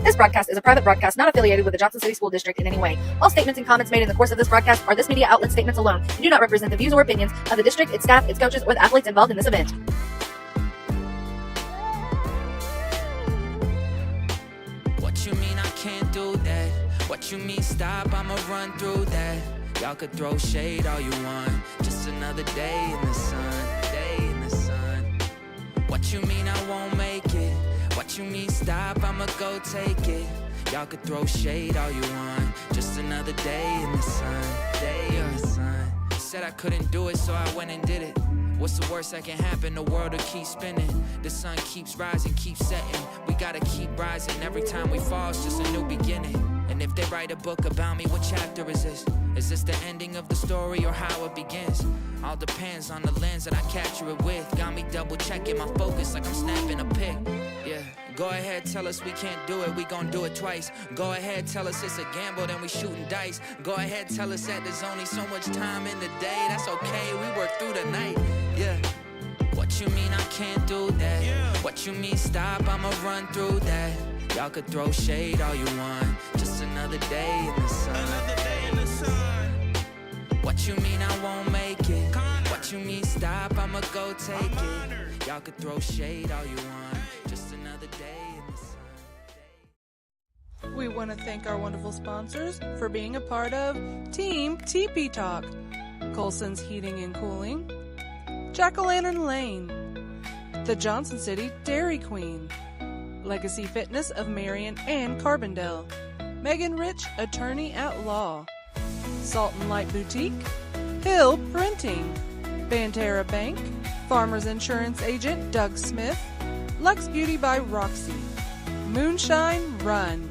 This broadcast is a private broadcast not affiliated with the Johnson City School District in any way. All statements and comments made in the course of this broadcast are this media outlet statements alone and do not represent the views or opinions of the district, its staff, its coaches, or the athletes involved in this event. What you mean I can't do that? What you mean stop? I'ma run through that. Y'all could throw shade all you want. Just another day in the sun, day in the sun. What you mean I won't make it? What you mean stop? I'ma go take it. Y'all could throw shade all you want. Just another day in the sun, day in the sun. Said I couldn't do it, so I went and did it. What's the worst that can happen? The world will keep spinning. The sun keeps rising, keeps setting. We gotta keep rising. Every time we fall, it's just a new beginning. And if they write a book about me, what chapter is this? Is this the ending of the story or how it begins? All depends on the lens that I capture it with. Got me double checking my focus like I'm snapping a pic. Yeah, go ahead, tell us we can't do it, we gon' do it twice. Go ahead, tell us it's a gamble, then we shooting dice. Go ahead, tell us that there's only so much time in the day. That's okay, we work through the night. Yeah. What you mean I can't do that? Yeah. What you mean stop? I'ma run through that. Y'all could throw shade all you want. Just another day in the sun. Another day in the sun. What you mean I won't make it? What you mean stop? I'ma go take it. Y'all could throw shade all you want. Just another day in the sun. We want to thank our wonderful sponsors for being a part of Team TP Talk, Colson's Heating and Cooling, Jack-O-Lantern Lane, the Johnson City Dairy Queen, Legacy Fitness of Marion and Carbondale, Megan Rich, Attorney at Law, Salt and Light Boutique, Hill Printing, Banterra Bank, Farmers Insurance Agent Doug Smith, Lux Beauty by Roxy, Moonshine Run,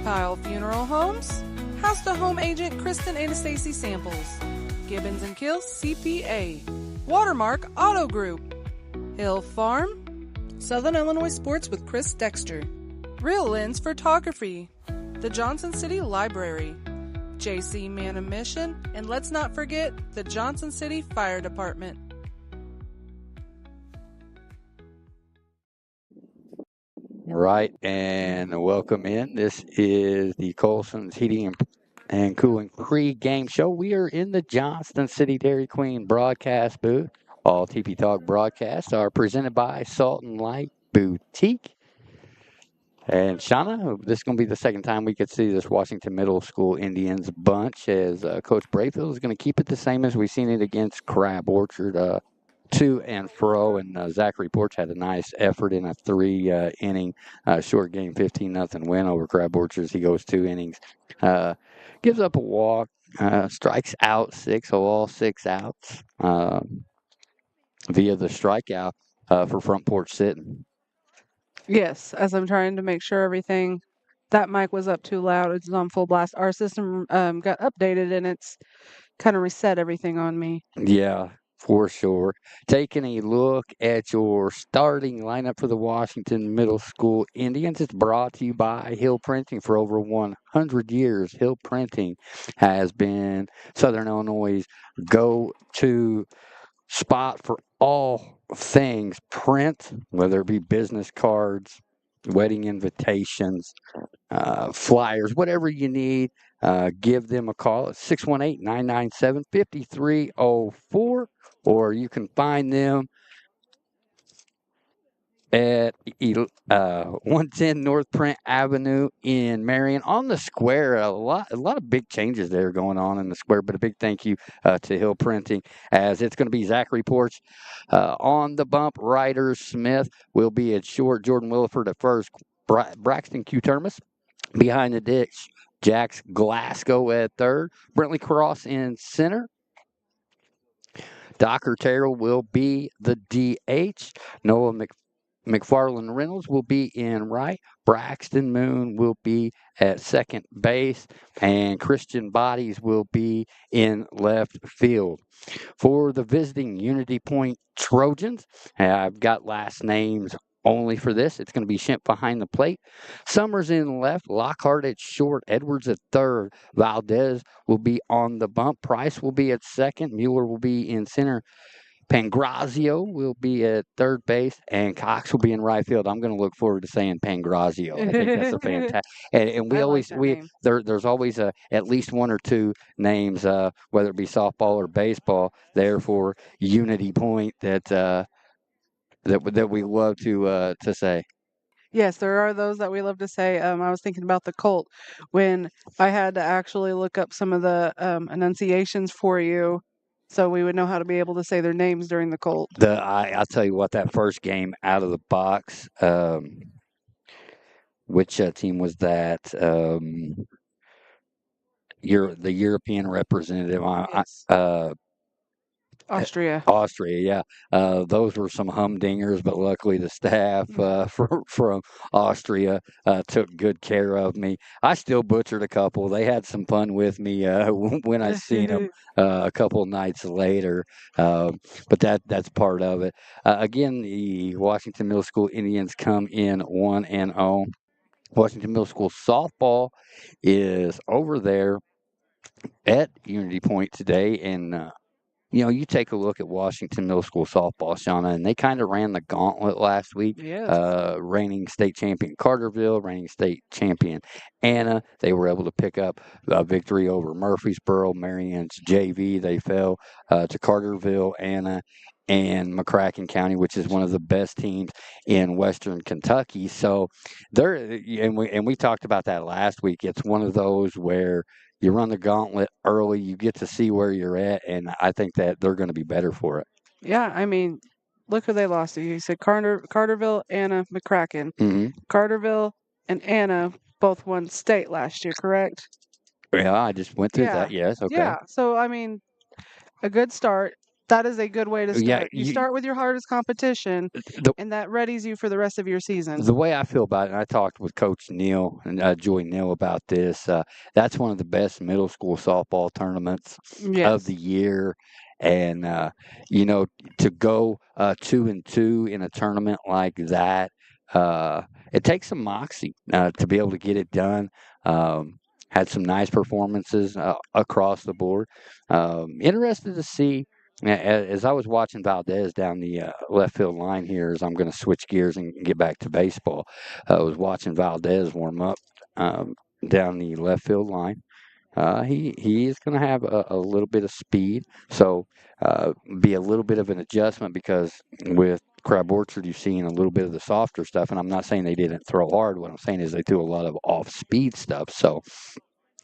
Pyle Funeral Homes, House to Home Agent Kristen Anastacy Samples, Gibbons and Kills CPA, Watermark Auto Group, Hill Farm, Southern Illinois Sports with Chris Dexter, Real Lens Photography, the Johnson City Library, JC Manumission, and let's not forget the Johnson City Fire Department. All right, and welcome in. This is the Colson's Heating and Cooling pre-game show. We are in the Johnson City Dairy Queen broadcast booth. All TP Talk broadcasts are presented by Salt and Light Boutique. And Shauna, this is going to be the second time we could see this Washington Middle School Indians bunch, as Coach Brayfield is going to keep it the same as we've seen it against Crab Orchard, to and fro. And Zachary Porch had a nice effort in a three-inning short game, 15-0 win over Crab Orchard. He goes 2 innings, gives up a walk, strikes out 6, so all 6 outs via the strikeout for Front Porch Sitting. Yes, as I'm trying to make sure everything, that mic was up too loud. It's on full blast. Our system got updated and it's kind of reset everything on me. Yeah, for sure. Taking a look at your starting lineup for the Washington Middle School Indians, it's brought to you by Hill Printing. For over 100 years, Hill Printing has been Southern Illinois' go-to spot for all things print, whether it be business cards, wedding invitations, flyers, whatever you need. Give them a call at 618-997-5304, or you can find them at 110 North Print Avenue in Marion on the square. A lot of big changes there going on in the square, but a big thank you to Hill Printing, as it's going to be Zachary Porch on the bump. Ryder Smith will be at short, Jordan Williford at first, Braxton Q. Termas behind the ditch, Jax Glasgow at third, Brentley Cross in center. Docker Terrell will be the DH. Noah McFarland Reynolds will be in right. Braxton Moon will be at second base. And Christian Bodies will be in left field. For the visiting Unity Point Trojans, I've got last names only for this. It's going to be Shemp behind the plate. Summers in left. Lockhart at short. Edwards at third. Valdez will be on the bump. Price will be at second. Mueller will be in center. Pangrazio will be at third base, and Cox will be in right field. I'm going to look forward to saying Pangrazio. I think that's a fantastic. And we I like always that name. there's always at least one or two names, whether it be softball or baseball, there for Unity Point that we love to say. Yes, there are those that we love to say. I was thinking about the Colt when I had to actually look up some of the enunciations for you so we would know how to be able to say their names during the Colt. I'll tell you what, that first game out of the box. Which team was that? The European representative. Yes. Austria. Austria, yeah. Those were some humdingers, but luckily the staff from Austria took good care of me. I still butchered a couple. They had some fun with me when I seen them a couple nights later. But that's part of it. Again, the Washington Middle School Indians come in 1-0. Washington Middle School softball is over there at Unity Point today, and you take a look at Washington Middle School softball, Shauna, and they kind of ran the gauntlet last week. Yes. Reigning state champion Carterville, reigning state champion Anna. They were able to pick up a victory over Murfreesboro. Marian's JV. They fell to Carterville, Anna, and McCracken County, which is one of the best teams in Western Kentucky. So they're and we talked about that last week. It's one of those where you run the gauntlet early, you get to see where you're at, and I think that they're going to be better for it. Yeah, I mean, look who they lost to. You said Carterville, Anna, McCracken. Mm-hmm. Carterville and Anna both won state last year, correct? Yeah, I just went through Yeah. that. Yes, okay. Yeah. So, I mean, a good start. That is a good way to Yeah, start. You start with your hardest competition, the and that readies you for the rest of your season. the way I feel about it, and I talked with Coach Neal and Joy Neal about this. That's one of the best middle school softball tournaments of the Yes. year, and to go 2-2 in a tournament like that, it takes some moxie to be able to get it done. Had some nice performances across the board. Interested to see. As I was watching Valdez down the left field line here, as I'm going to switch gears and get back to baseball, I was watching Valdez warm up down the left field line. He is going to have a little bit of speed, so be a little bit of an adjustment because with Crab Orchard, you've seen a little bit of the softer stuff, and I'm not saying they didn't throw hard. What I'm saying is they threw a lot of off-speed stuff. So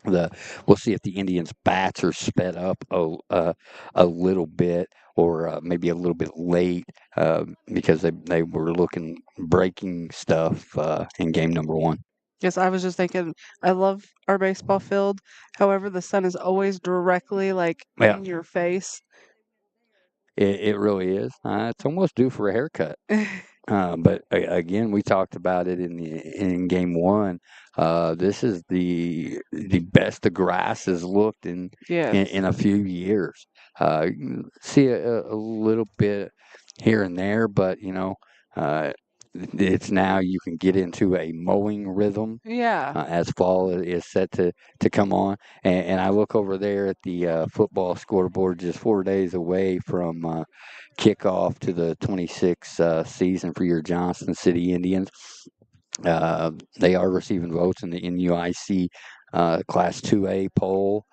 we'll see if the Indians' bats are sped up a little bit or maybe a little bit late because they were looking breaking stuff in game number one. Yes, I was just thinking, I love our baseball field. However, the sun is always directly like Yeah, in your face. it really is. It's almost due for a haircut. But again, we talked about it in game one. This is the best the grass has looked Yes. in a few years. You can see a little bit here and there, but it's now you can get into a mowing rhythm Yeah. as fall is set to come on. And I look over there at the football scoreboard just 4 days away from kickoff to the 26 season for your Johnson City Indians. They are receiving votes in the NUIC Class 2A poll.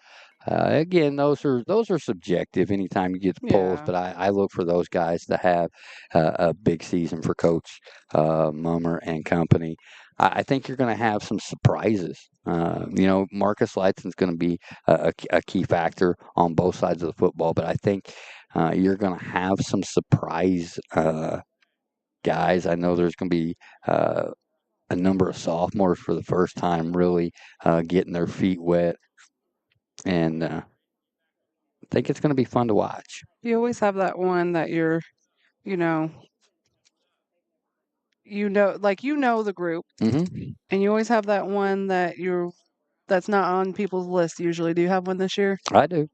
Again, those are subjective. Anytime you get the polls, Yeah. but I look for those guys to have a big season for Coach Mummer and company. I think you're going to have some surprises. Marcus Lightson's going to be a key factor on both sides of the football, but I think you're going to have some surprise guys. I know there's going to be a number of sophomores for the first time really getting their feet wet, and I think it's going to be fun to watch. You always have that one that you know, like the group, Mm-hmm. and you always have that one that's not on people's list usually. Do you have one this year? I do,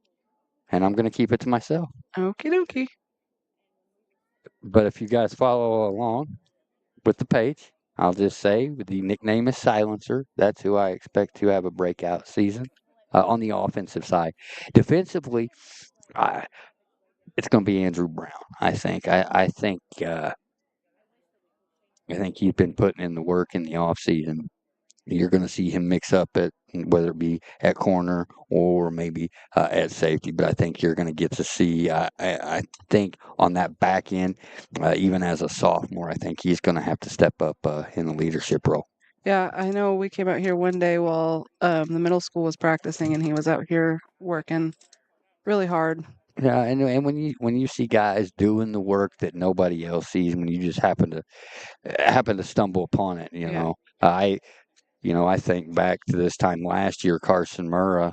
and I'm going to keep it to myself. Okie dokie. But if you guys follow along with the page, I'll just say the nickname is Silencer. That's who I expect to have a breakout season on the offensive side. Defensively, it's going to be Andrew Brown. I think. I think he's been putting in the work in the offseason. You're going to see him mix up at whether it be at corner or maybe at safety. But I think you're going to get to see. I think on that back end, even as a sophomore, I think he's going to have to step up in the leadership role. Yeah, I know we came out here one day while the middle school was practicing, and he was out here working really hard. Yeah, and when you see guys doing the work that nobody else sees, when you just happen to stumble upon it, Yeah. I think back to this time last year, Carson Murrah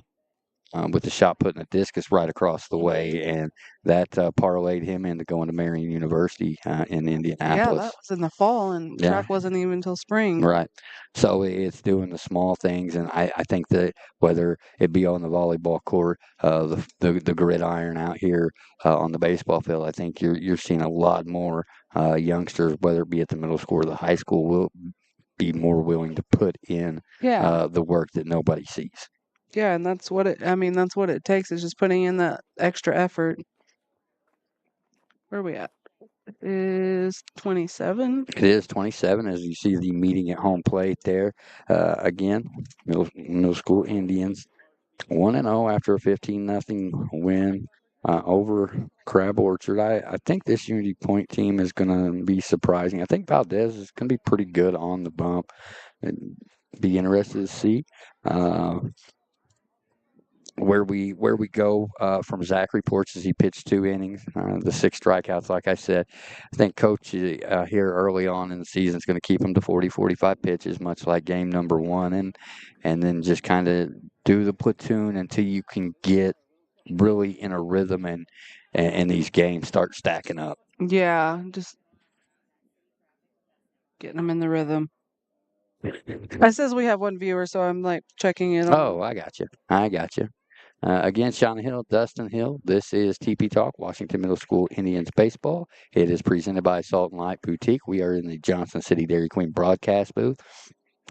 with the shot putting a discus right across the way, and that parlayed him into going to Marion University in Yeah, Indianapolis. that was in the fall, and Yeah, track wasn't even until spring. right. So it's doing the small things, and I think that whether it be on the volleyball court, the gridiron out here on the baseball field, I think you're seeing a lot more youngsters, whether it be at the middle school or the high school, will be more willing to put in Yeah. the work that nobody sees. Yeah, and that's what that's what it takes is just putting in that extra effort. Where are we at? It is 27. It is 27 as you see the meeting at home plate there. Again, middle school Indians 1-0 after a 15-0 win over Crab Orchard. I think this Unity Point team is going to be surprising. I think Valdez is going to be pretty good on the bump. It'd be interested to see where we go from Zach reports as he pitched 2 innings, the 6 strikeouts. Like I said, I think Coach here early on in the season is going to keep him to 40-45 pitches, much like game number 1, and then just kind of do the platoon until you can get really in a rhythm and these games start stacking up. Yeah, just getting them in the rhythm. It says we have one viewer, so I'm like checking in on. Oh, I got you. Again, Shauna Hill, Dustin Hill. This is TP Talk, Washington Middle School Indians Baseball. It is presented by Salt and Light Boutique. We are in the Johnson City Dairy Queen broadcast booth.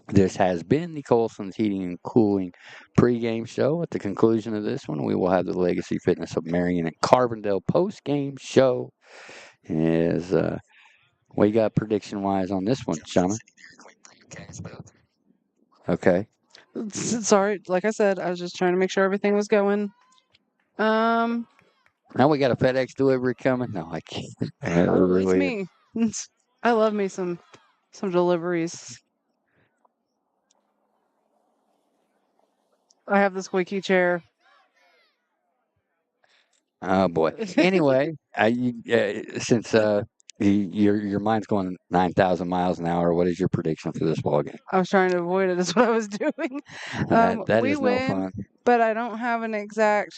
This has been the Colson's Heating and Cooling pregame show. At the conclusion of this one, we will have the Legacy Fitness of Marion and Carbondale postgame show. Is what you got prediction-wise on this one, Shauna? Okay. Sorry, like I said, I was just trying to make sure everything was going. Now we got a FedEx delivery coming. No, I can't. Oh, it's me. I love me some deliveries. I have the squeaky chair. Oh boy. Anyway, since your mind's going 9,000 miles an hour, what is your prediction for this ball game? I was trying to avoid it. Is what I was doing. That We is no win, fun. but I don't have an exact.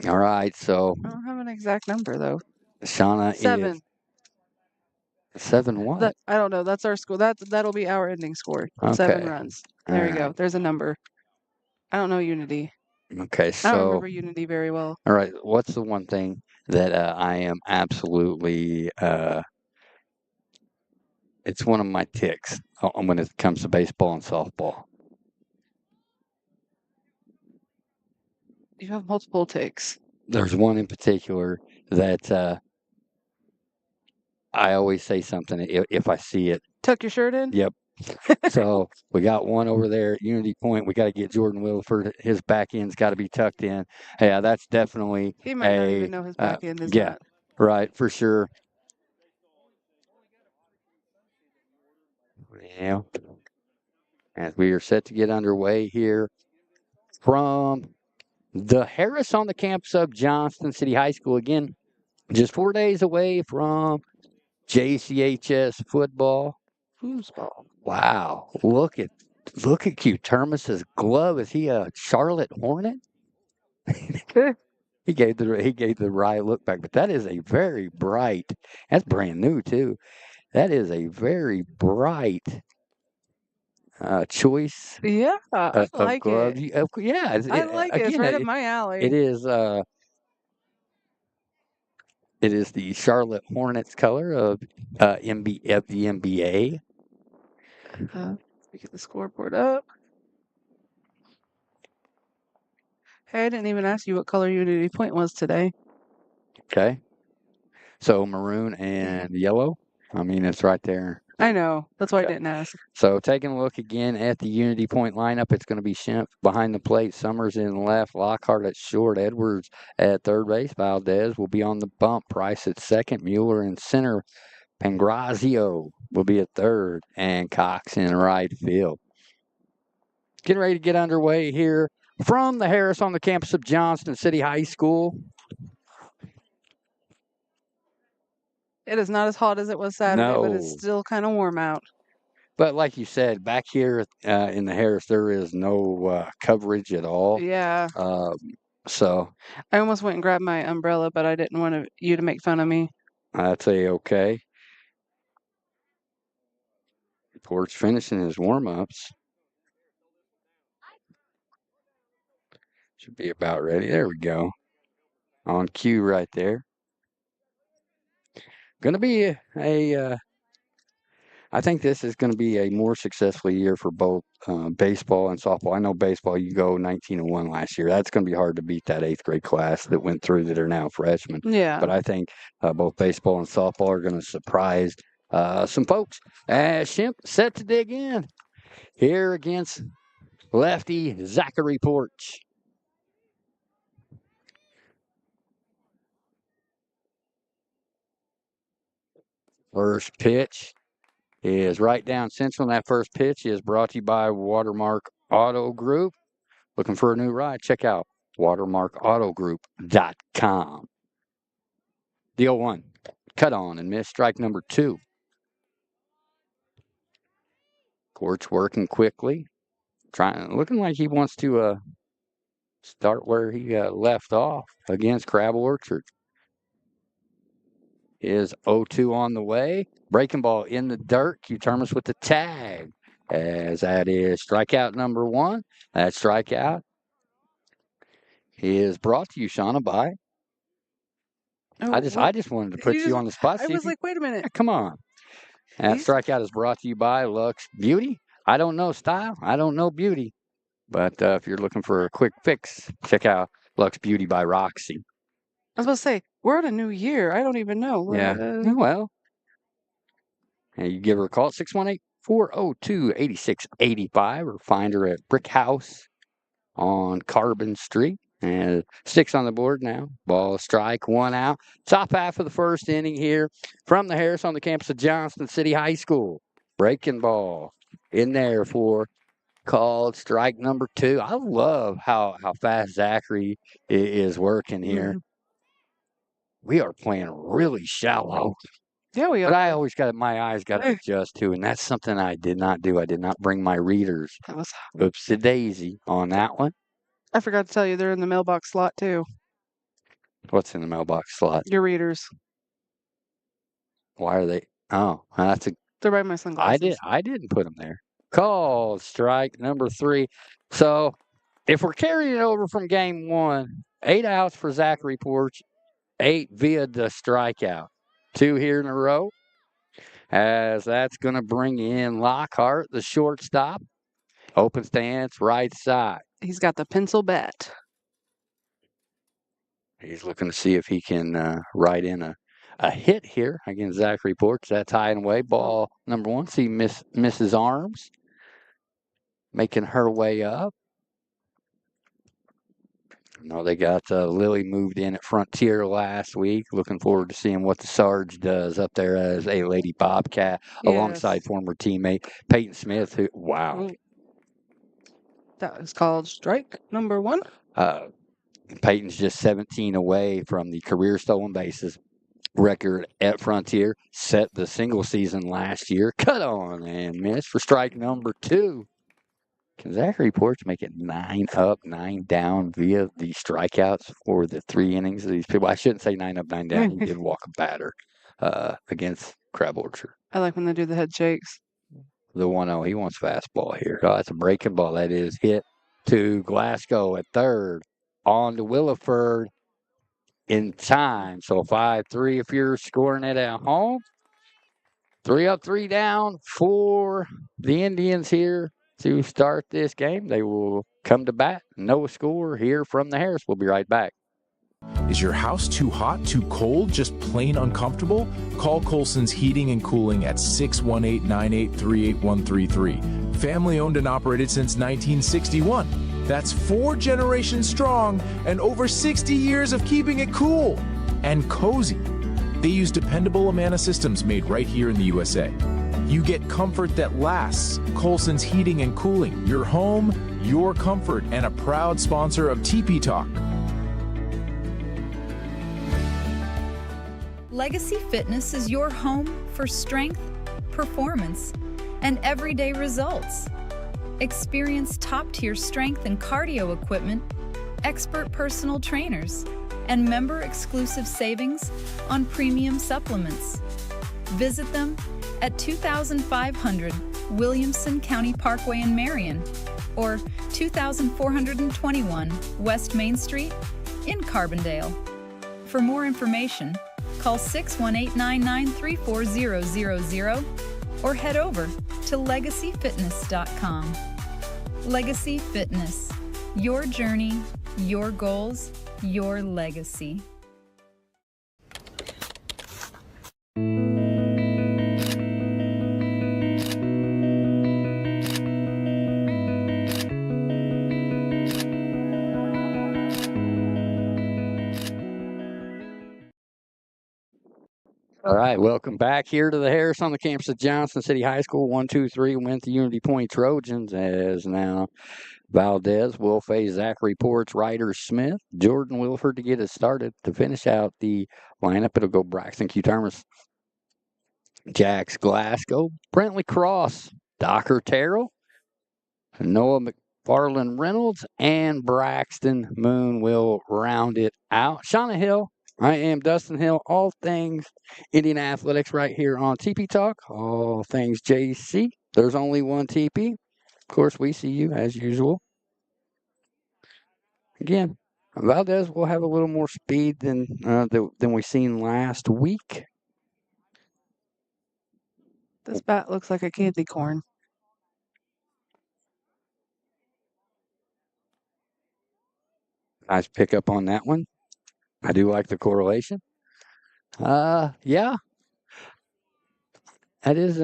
All right, so I don't have an exact number though. Shauna 7. is 7 what? I don't know. That's our score. That'll be our ending score. 7 Okay. runs. There you go. There's a number. I don't know Unity. Okay, I don't so remember Unity very well. all right, what's the one thing that I am absolutely it's one of my ticks when it comes to baseball and softball. You have multiple takes. There's one in particular that I always say something if I see it. Tuck your shirt in? Yep. So we got one over there at Unity Point. We got to get Jordan Wilford. His back end's got to be tucked in. Yeah, that's definitely He might not even know his back end is yeah, not. right, for sure. Yeah. As we are set to get underway here from the Harris on the campus of Johnston City High School. Again, just 4 days away from JCHS football. Foosball. Wow. Look at Q Termus's glove. Is he a Charlotte Hornet? He gave the right look back, but that is a very bright. That's brand new too. That is a very bright choice. Yeah, I like glove. it. Yeah, I like it. It's again, right up my alley. It is. It is the Charlotte Hornets color of the NBA. Let me get the scoreboard up. Hey, I didn't even ask you what color Unity Point was today. Okay. So maroon and yellow. I mean, it's right there. I know. That's why I Okay. didn't ask. So taking a look again at the Unity Point lineup, it's going to be Schimpf behind the plate, Summers in left, Lockhart at short, Edwards at third base, Valdez will be on the bump, Price at second, Mueller in center, Pangrazio will be at third, and Cox in right field. Getting ready to get underway here from the Harris on the campus of Johnston City High School. It is not as hot as it was Saturday, but it's No. still kind of warm out. But like you said, back here in the Harris, there is no coverage at all. Yeah. So I almost went and grabbed my umbrella, but I didn't want you to make fun of me. I'd say okay. Porch finishing his warm-ups. Should be about ready. There we go. On cue right there. Going to be I think this is going to be a more successful year for both baseball and softball. I know baseball, you go 19-1 last year. That's going to be hard to beat that 8th grade class that went through that are now freshmen. Yeah. But I think both baseball and softball are going to surprise some folks. Schimpf set to dig in here against lefty Zachary Porch. First pitch is right down central, and that first pitch is brought to you by Watermark Auto Group. Looking for a new ride? Check out watermarkautogroup.com. The 0-1. Cut on and miss. Strike number 2. Porch working quickly. Looking like he wants to start where he left off against Crab Orchard. Is 0-2 on the way. Breaking ball in the dirt. Q-Terminus with the tag. As that is strikeout number 1. That strikeout is brought to you, Shauna, by. I just wanted to put you on the spot. I was like, wait a minute. Come on. That strikeout is brought to you by Lux Beauty. I don't know style. I don't know beauty. But if you're looking for a quick fix, check out Lux Beauty by Roxy. I was about to say, we're in a new year. I don't even know. Yeah. Well, and you give her a call at 618-402-8685 or find her at Brick House on Carbon Street. And 6 on the board now. Ball strike, 1 out. Top half of the first inning here from the Harris on the campus of Johnston City High School. Breaking ball in there for called strike number 2. I love how fast Zachary is working here. Mm-hmm. We are playing really shallow. Yeah, we are. But I always my eyes got to adjust to, and that's something I did not do. I did not bring my readers. Oopsie daisy on that one. I forgot to tell you, they're in the mailbox slot, too. What's in the mailbox slot? Your readers. Why are they? Oh, that's a. They're by my sunglasses. I didn't put them there. Call strike number 3. So if we're carrying it over from game 1, 8 outs for Zachary Porch, 8 via the strikeout. 2 here in a row. As that's going to bring in Lockhart, the shortstop. Open stance, right side. He's got the pencil bat. He's looking to see if he can ride in a hit here against Zachary Porch. That's high and away. Ball number 1. See Mrs. Arms making her way up. No, they got Lily moved in at Frontier last week. Looking forward to seeing what the Sarge does up there as a Lady Bobcat alongside former teammate Peyton Smith. Who, wow. That was called strike number 1. Peyton's just 17 away from the career stolen bases record at Frontier. Set the single season last year. Cut on and miss for strike number 2. Can Zachary Porch make it 9 up, 9 down via the strikeouts for the 3 innings of these people? I shouldn't say 9 up, 9 down. He did walk a batter against Crab Orchard. I like when they do the head shakes. The 1-0, he wants fastball here. Oh, that's a breaking ball. That is hit to Glasgow at third. On to Williford in time. So 5-3 if you're scoring it at home. 3 up, 3 down for the Indians here. to start this game. They will come to bat. No score here from the Harris. We'll be right back. Is your house too hot, too cold, just plain uncomfortable? Call Colson's Heating and Cooling at 618-983-8133. Family owned and operated since 1961. That's 4 generations strong and over 60 years of keeping it cool and cozy. They use dependable Amana systems made right here in the USA. You get comfort that lasts. Colson's Heating and Cooling, your home, your comfort, and a proud sponsor of TP Talk. Legacy Fitness is your home for strength, performance, and everyday results. Experience top-tier strength and cardio equipment, expert personal trainers, and member-exclusive savings on premium supplements. Visit them at 2500 Williamson County Parkway in Marion or 2421 West Main Street in Carbondale. For more information, call 618-993-4000 or head over to legacyfitness.com. Legacy Fitness. Your journey, your goals, your legacy. All right, welcome back here to the Harris on the campus of Johnson City High School. 1-2-3 went the Unity Point Trojans as now Valdez will face Zachary Ports, Ryder Smith, Jordan Wilford to get us started. To finish out the lineup, it'll go Braxton Q. Termas, Jax Glasgow, Brentley Cross, Docker Terrell, Noah McFarland Reynolds, and Braxton Moon will round it out. Shauna Hill, I am Dustin Hill, all things Indian athletics right here on TP Talk, all things JC. There's only one TP. Of course, we see you as usual. Again, Valdez will have a little more speed than we seen last week. This bat looks like a candy corn. Nice pick up on that one. I do like the correlation. Yeah. That is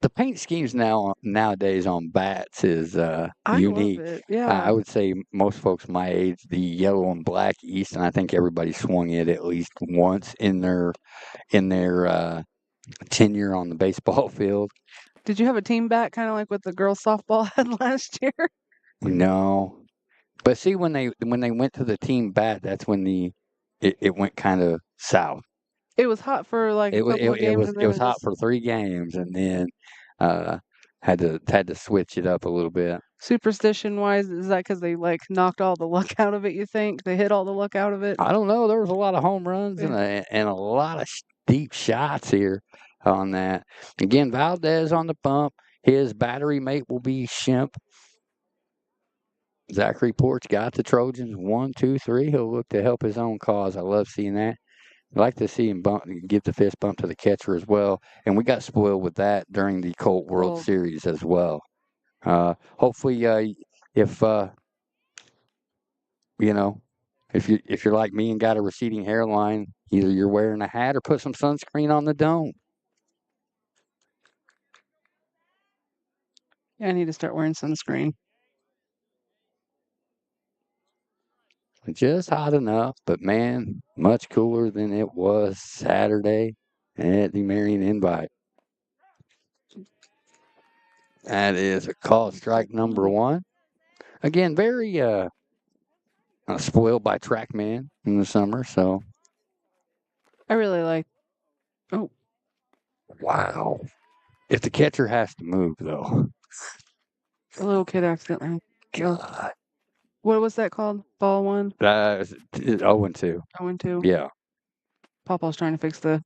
the paint schemes nowadays on bats is unique. Love it. Yeah. I would say most folks my age, the yellow and black East, and I think everybody swung it at least once in their tenure on the baseball field. Did you have a team bat kind of like what the girls softball had last year? No, but see when they went to the team bat, that's when it went kind of south. It was hot for like a couple of games. It was hot for 3 games, and then had to switch it up a little bit. Superstition wise, is that because they like knocked all the luck out of it? You think they hit all the luck out of it? I don't know. There was a lot of home runs and a lot of deep shots here on that. Again, Valdez on the bump. His battery mate will be Shemp. Zachary Porch got the Trojans 1, 2, 3. He'll look to help his own cause. I love seeing that. I like to see him give the fist bump to the catcher as well. And we got spoiled with that during the Colt World Series as well. Hopefully, if you're like me and got a receding hairline, either you're wearing a hat or put some sunscreen on the dome. Yeah, I need to start wearing sunscreen. Just hot enough, but man, much cooler than it was Saturday at the Marion Invite. That is a call strike number 1. Again, very spoiled by TrackMan in the summer, so. I really like. Oh. Wow. If the catcher has to move, though. A little kid accidentally. God. What was that called? Ball 1? 0-2. 0-2? Yeah. Pawpaw's trying to fix the...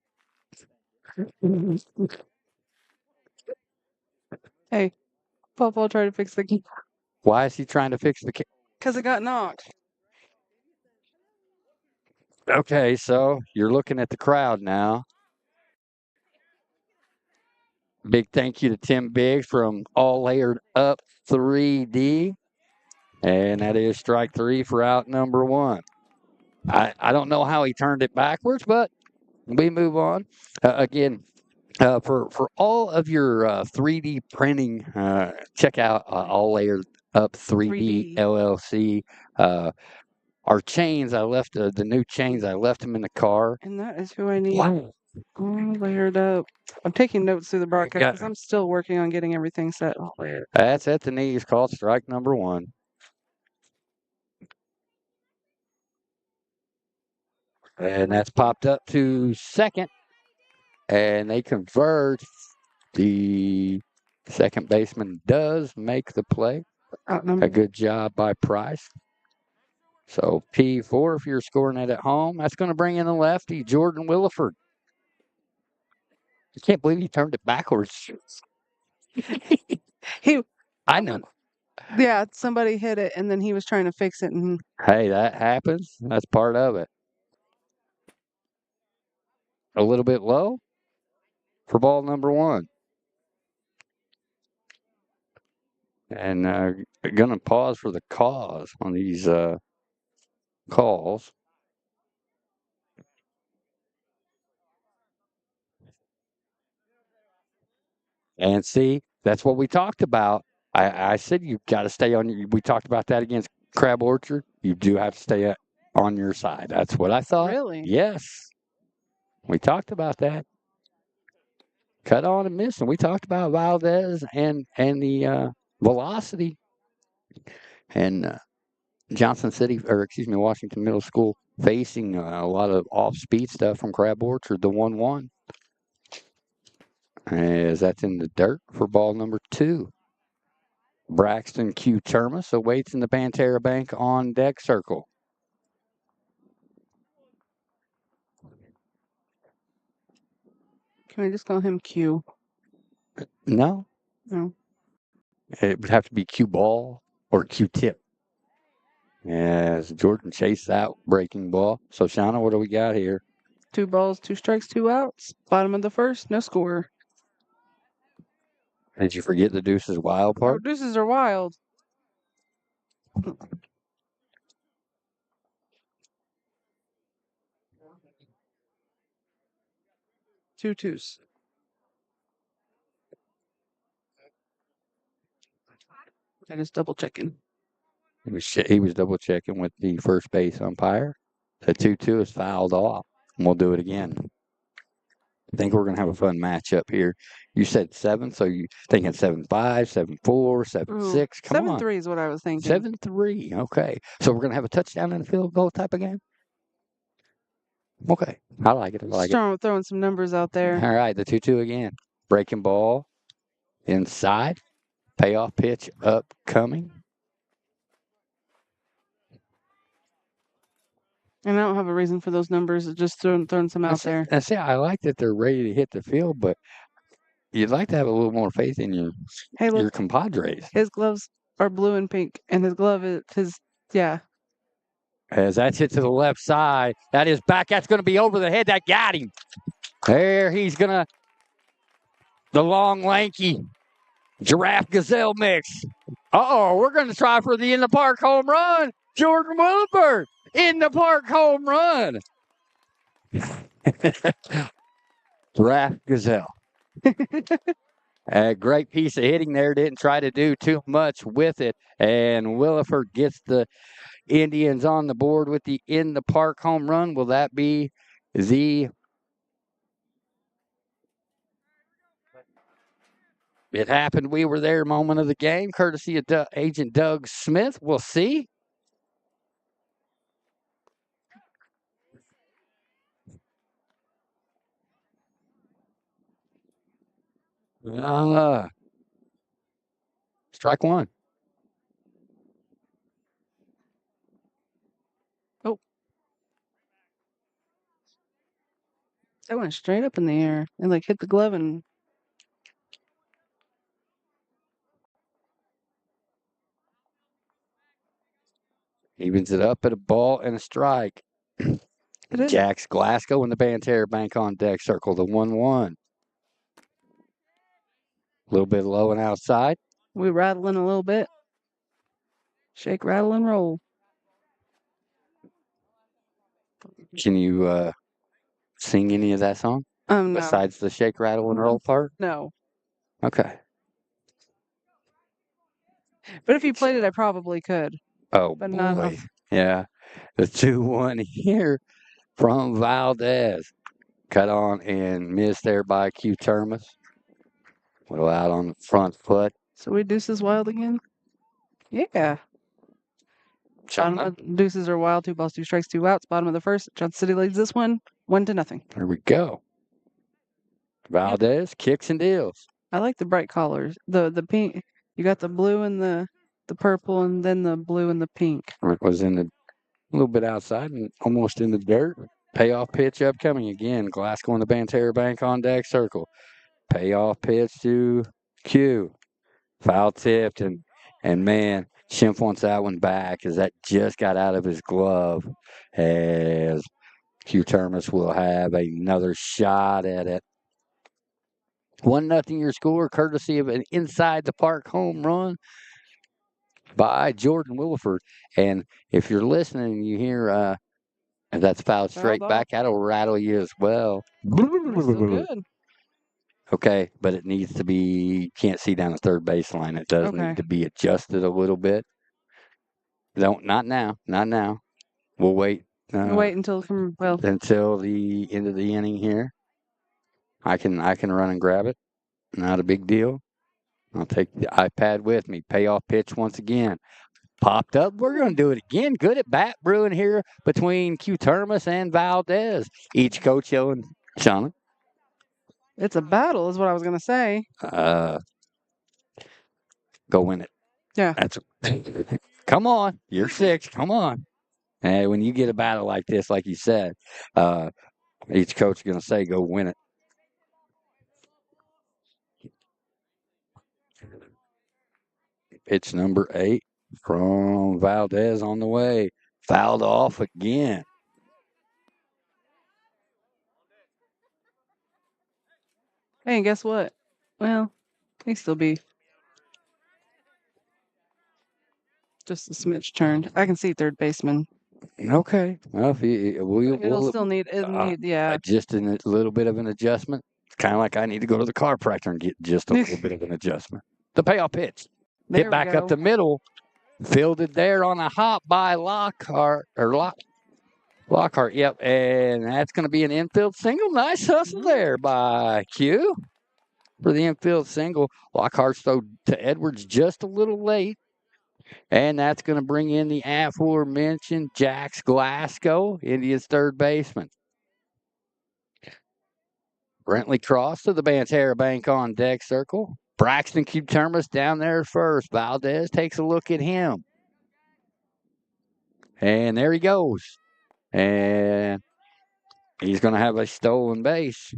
Hey, Pawpaw tried to fix the... Why is he trying to fix the... Because it got knocked. Okay, so you're looking at the crowd now. Big thank you to Tim Biggs from All Layered Up 3D. And that is strike three for out number one. I don't know how he turned it backwards, but we move on. Again, for all of your 3D printing, check out All Layered Up 3D 3D. LLC. Our chains, I left the new chains. I left them in the car. And that is who I need. Wow. All layered up. I'm taking notes through the broadcast Got- because I'm still working on getting everything set. That's at the knees, called strike number one. And that's popped up to second. And they convert. The second baseman does make the play. A good job by Price. So P4, if you're scoring it at home, that's going to bring in the lefty, Jordan Williford. I can't believe he turned it backwards. I know. Yeah, somebody hit it and then he was trying to fix it. And Hey, that happens. That's part of it. A little bit low for ball number one. And going to pause for the cause on these calls. And see, that's what we talked about. I said you got to stay on. We talked about that against Crab Orchard. You do have to stay on your side. That's what I thought. Really? Yes. We talked about that. Cut on and miss, and we talked about Valdez and the velocity. And Johnson City, or excuse me, Washington Middle School facing a lot of off-speed stuff from Crab Orchard, the 1-1. As that's in the dirt for ball number two. Braxton Q. Termas awaits in the Pantera Bank on deck circle. can we just call him Q? No. No. It would have to be Q ball or Q tip. As Jordan chased that breaking ball. So, Shauna, what do we got here? 2 balls, 2 strikes, 2 outs. Bottom of the first, no score. Did you forget the deuces wild Oh, part? deuces are wild. 2 twos. I just double checking. He was double checking with the first base umpire. The 2-2 is fouled off. And we'll do it again. I think we're going to have a fun matchup here. You said 7, so you thinking 7-5, 7-4, 7-6. Come on. 7-3 is what I was thinking. 7-3. Okay. So we're going to have a touchdown and a field goal type of game? Okay. I like it. I like it. Throwing some numbers out there. All right. The 2-2 again. Breaking ball inside. Payoff pitch upcoming. And I don't have a reason for those numbers. Just throwing some out there. I say I like that they're ready to hit the field, but you'd like to have a little more faith in your compadres. His gloves are blue and pink, and his glove is yeah. As that's hit to the left side, that is back. That's going to be over the head. That got him. There, he's going to the long, lanky giraffe gazelle mix. We're going to try for the in the park home run. Jordan Williford in the park home run. Giraffe gazelle. A great piece of hitting there. Didn't try to do too much with it. And Williford gets the Indians on the board with the in the park home run. Will that be the... It happened. We were there moment of the game, courtesy of Agent Doug Smith. We'll see. Strike one. Oh. That went straight up in the air and like hit the glove and Evens it up at a ball and a strike. Jax Glasgow and the Pantera Bank on deck circle, the 1-1. little bit low and outside. We rattling a little bit. Shake, rattle, and roll. Can you sing any of that song No. besides the shake, rattle, and roll part? No. Okay. But if you played it, I probably could. Oh, But boy. not enough. Yeah. The 2-1 here from Valdez. Cut on and missed there by Q Termas. Little out on the front foot. So we deuces wild again? Yeah. Bottom China. of deuces are wild. 2 balls, 2 strikes, 2 outs. Bottom of the first. Johnson City leads this one 1-0. There we go. Valdez kicks and deals. I like the bright colors. The pink. You got the blue and the purple, and then the blue and the pink. It was in the little bit outside and almost in the dirt. Payoff pitch upcoming again. Glasgow and the Banterra Bank on deck circle. Payoff pitch to Q. Foul tipped and man, Schimpf wants that one back as that just got out of his glove. As Q Termas will have another shot at it. 1-0 your score, courtesy of an inside the park home run by Jordan Williford. And if you're listening and you hear if that's fouled straight Fouled back, that'll rattle you as well. It's still good. Okay, but it needs to be, can't see down the third baseline. It does Okay. need to be adjusted a little bit. Don't, not now. We'll wait. Wait until Until the end of the inning here. I can run and grab it. Not a big deal. I'll take the iPad with me. Payoff pitch once again. Popped up. We're going to do it again. Good at bat brewing here between Q Termas and Valdez. Each coach yelling, Shauna. It's a battle, is what I was gonna say. Go win it. Yeah. That's come on. You're 6. Come on. And when you get a battle like this, like you said, each coach is going to say, go win it. Pitch number 8 from Valdez on the way. Fouled off again. Hey, and guess what? Well, he still be just a smidge turned. I can see third baseman. Okay. Well, if you, It'll still need. Yeah. just a little bit of an adjustment. It's kind of like I need to go to the chiropractor and get just a little bit of an adjustment. The payoff pitch. There Hit we back go. up the middle. Fielded there on a hop by Lockhart. Lockhart, yep. And that's going to be an infield single. Nice hustle there by Q for the infield single. Lockhart's throw to Edwards just a little late. And that's going to bring in the aforementioned Jax Glasgow, Indians' third baseman. Brentley Cross to the Banterra Bank on deck circle. Braxton Q Termas down there first. Valdez takes a look at him. And there he goes. And he's going to have a stolen base.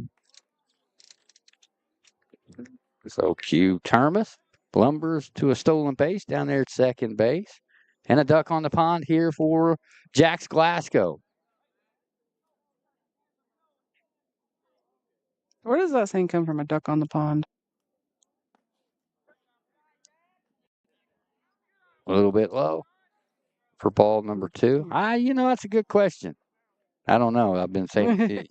So Q Termas lumbers to a stolen base down there at second base. And a duck on the pond here for Jax Glasgow. Where does that saying come from? A duck on the pond. A little bit low for ball number 2. That's a good question. I don't know. I've been saying it.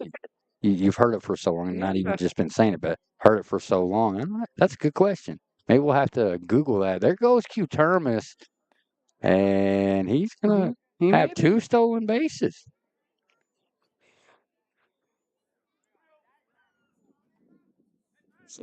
You've heard it for so long, not even just been saying it, but heard it for so long. That's a good question. Maybe we'll have to Google that. There goes Q Termas, and he's going to have 2 stolen bases.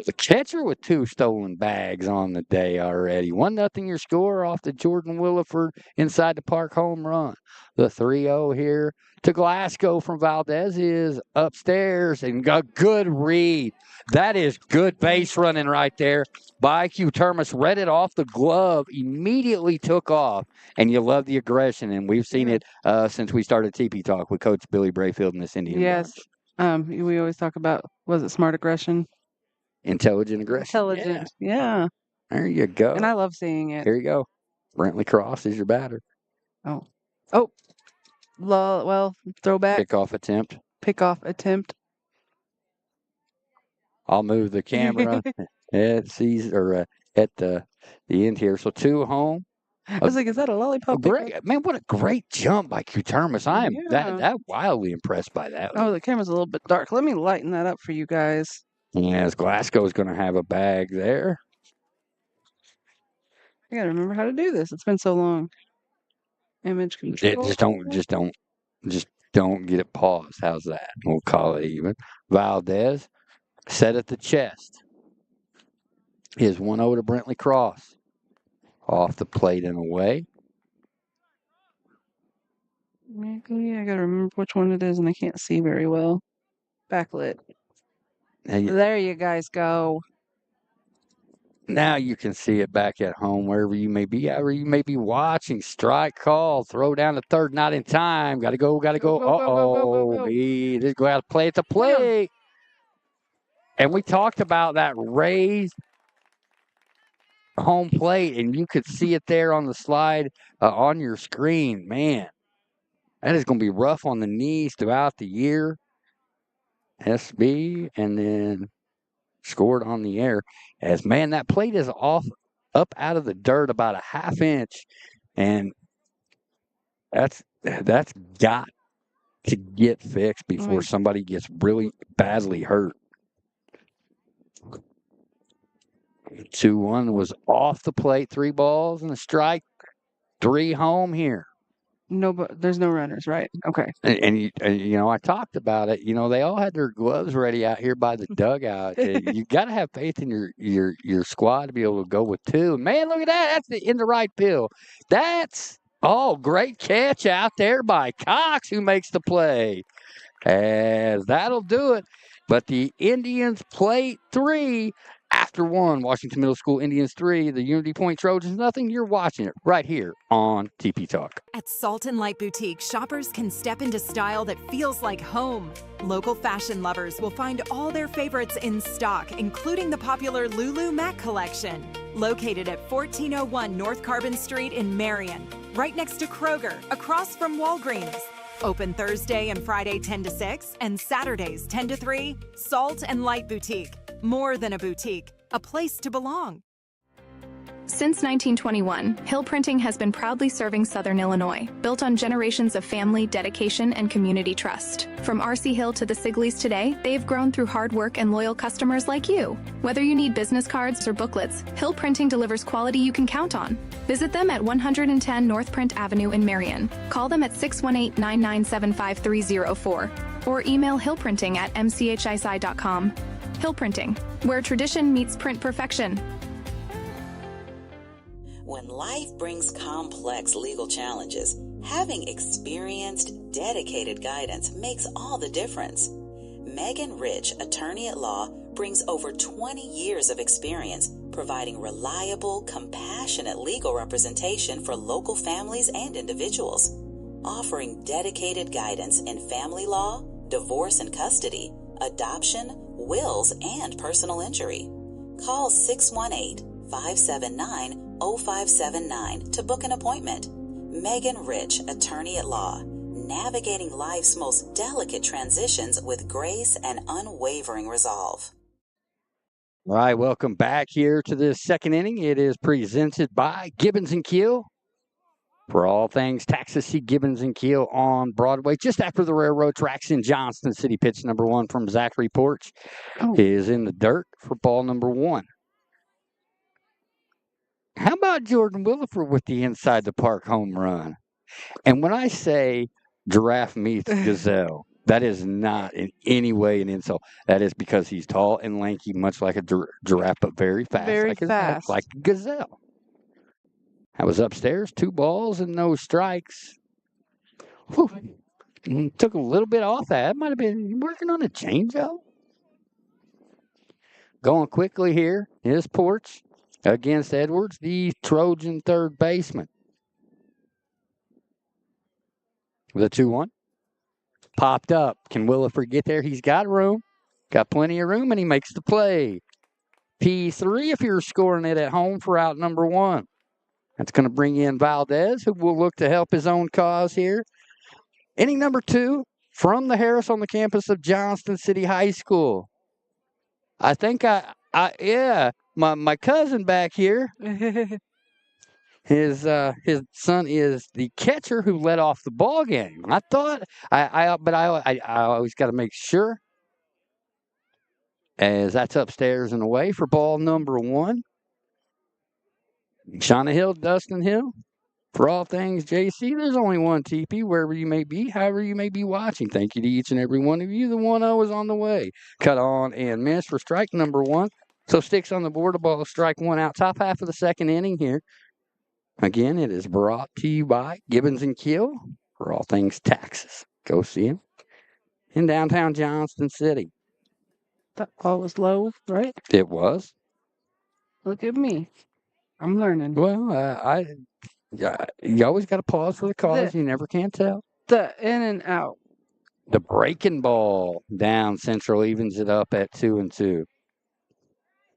The catcher with 2 stolen bags on the day already. 1-0 your score off the Jordan Williford inside the park home run. The 3-0 here to Glasgow from Valdez is upstairs and a good read. That is good base running right there by Q Termas. Read it off the glove, immediately took off, and you love the aggression. And we've seen it since we started TP Talk with Coach Billy Brayfield in this Indian. Yes. We always talk about, was it smart aggression? Intelligent aggression. Intelligent. Yeah. There you go. And I love seeing it. Here you go. Brentley Cross is your batter. Oh. Well, throwback. Pick off attempt. Attempt. I'll move the camera at the end here. So 2 home. I was like, is that a lollipop? Great, man! What a great jump by Kutermis. I am that wildly impressed by that. Oh, the camera's a little bit dark. Let me lighten that up for you guys. Yes, Glasgow's going to have a bag there. I gotta remember how to do this. It's been so long. Image control. Just don't get it paused. How's that? We'll call it even. Valdez set at the chest. Is 1-0 to Brentley Cross. Off the plate and away. Yeah, I gotta remember which one it is, and I can't see very well. Backlit. There you guys go. Now you can see it back at home, wherever you may be, however you may be watching. Strike call, throw down the third, not in time. Got to go. Uh-oh, just go out to play at the plate. And we talked about that raised home plate, and you could see it there on the slide on your screen. Man, that is going to be rough on the knees throughout the year. SB, and then scored on the air. As, man, that plate is up out of the dirt about a half inch, and that's got to get fixed before somebody gets really badly hurt. 2-1 was off the plate, 3 balls and a strike, 3 home here. No, but there's no runners, right? Okay. And you know, I talked about it. You know, they all had their gloves ready out here by the dugout. You got to have faith in your squad to be able to go with 2. Man, look at that! That's in the right field. That's great catch out there by Cox, who makes the play. As that'll do it. But the Indians plate 3. After 1, Washington Middle School Indians 3, the Unity Point Trojans nothing. You're watching it right here on TP Talk. At Salt and Light Boutique, shoppers can step into style that feels like home. Local fashion lovers will find all their favorites in stock, including the popular Lulu Mac collection. Located at 1401 North Carbon Street in Marion, right next to Kroger, across from Walgreens. Open Thursday and Friday 10 to 6 and Saturdays 10 to 3. Salt and Light Boutique. More than a boutique, a place to belong. Since 1921, Hill Printing has been proudly serving Southern Illinois, built on generations of family, dedication, and community trust. From R.C. Hill to the Sigleys today, they've grown through hard work and loyal customers like you. Whether you need business cards or booklets, Hill Printing delivers quality you can count on. Visit them at 110 North Print Avenue in Marion. Call them at 618-997-5304 or email hillprinting@mchisi.com. Hill Printing, where tradition meets print perfection. When life brings complex legal challenges, having experienced, dedicated guidance makes all the difference. Megan Rich, attorney at law, brings over 20 years of experience providing reliable, compassionate legal representation for local families and individuals, offering dedicated guidance in family law, divorce and custody, adoption, wills, and personal injury. Call 618-579-0579 to book an appointment. Megan Rich, attorney at law, navigating life's most delicate transitions with grace and unwavering resolve. All right, welcome back here to this second inning. It is presented by Gibbons & Keel. For all things Texas, see Gibbons & Keel on Broadway, just after the railroad tracks in Johnston City. Pitch number 1 from Zachary Porch is in the dirt for ball number 1. How about Jordan Williford with the inside the park home run? And when I say giraffe meets gazelle, that is not in any way an insult. That is because he's tall and lanky, much like a giraffe, but very fast. Very fast. Like a gazelle. I was upstairs, 2 balls and no strikes. Whew. Took a little bit off that. Might have been working on a changeup. Going quickly here is Porch against Edwards, the Trojan third baseman. With a 2-1. Popped up. Can Williford get there? He's got room. Got plenty of room, and he makes the play. P3 if you're scoring it at home for out number 1. That's going to bring in Valdez, who will look to help his own cause here. Inning number 2 from the Harris on the campus of Johnston City High School. I think my cousin back here. His son is the catcher who led off the ball game. I thought I always got to make sure, as that's upstairs and away for ball number 1. Shauna Hill, Dustin Hill. For all things JC, there's only one TP wherever you may be, however you may be watching. Thank you to each and every one of you. The 1-0 is on the way. Cut on and miss for strike number 1. So sticks on the board. The ball is strike 1 out. Top half of the second inning here. Again, it is brought to you by Gibbons and Kill for all things taxes. Go see him in downtown Johnston City. That ball was low, right? It was. Look at me. I'm learning. Well, you always got to pause for the cause. You never can tell. The in and out. The breaking ball down Central evens it up at 2-2.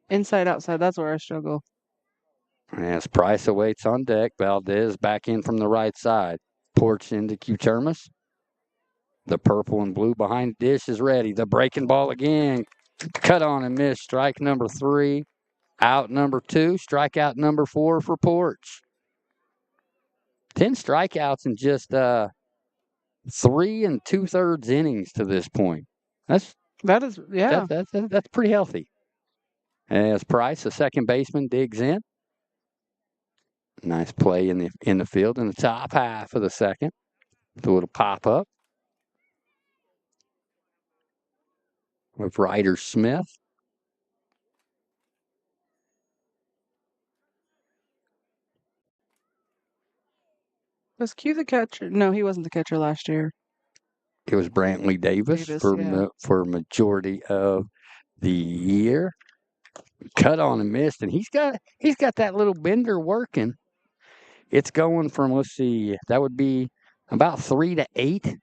Inside, outside. That's where I struggle. As Price awaits on deck, Valdez back in from the right side. Porch into Q-Termus. The purple and blue behind dish is ready. The breaking ball again. Cut on and miss. Strike number 3. Out number 2. Strikeout number 4 for Porch. 10 strikeouts in just 3 2/3 innings to this point. That's pretty healthy. As Price, the second baseman, digs in. Nice play in the field in the top half of the second. The little pop up with Ryder Smith. Was Q the catcher? No, he wasn't the catcher last year. It was Brantley Davis for majority of the year. Cut on and missed, and he's got that little bender working. It's going from, let's see, that would be about 3 to 8.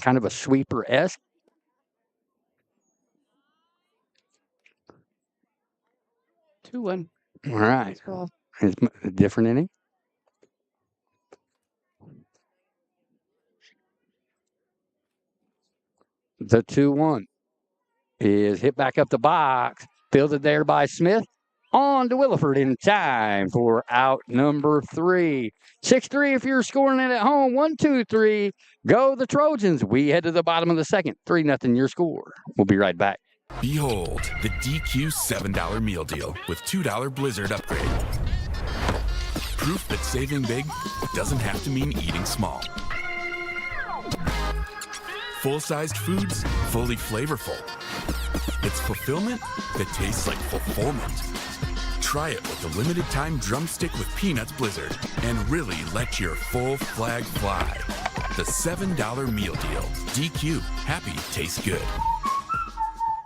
Kind of a sweeper-esque. Two 2-1. All right. It's a different inning. The 2-1 is hit back up the box. Fielded there by Smith. On to Williford in time for out number 3. 6-3 if you're scoring it at home. 1-2-3. Go the Trojans. We head to the bottom of the second. 3-0 your score. We'll be right back. Behold, the DQ $7 meal deal with $2 Blizzard upgrade. Proof that saving big doesn't have to mean eating small. Full-sized foods, fully flavorful. It's fulfillment that tastes like fulfillment. Try it with the limited time drumstick with Peanuts Blizzard and really let your full flag fly. The $7 meal deal. DQ. Happy tastes good.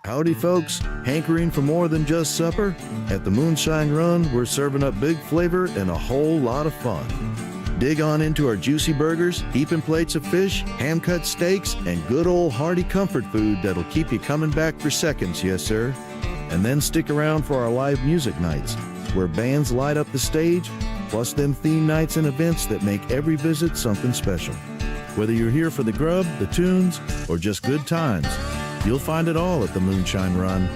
Howdy, folks. Hankering for more than just supper? At the Moonshine Run, we're serving up big flavor and a whole lot of fun. Dig on into our juicy burgers, heaping plates of fish, ham-cut steaks, and good old hearty comfort food that'll keep you coming back for seconds, yes sir. And then stick around for our live music nights, where bands light up the stage, plus them theme nights and events that make every visit something special. Whether you're here for the grub, the tunes, or just good times, you'll find it all at the Moonshine Run,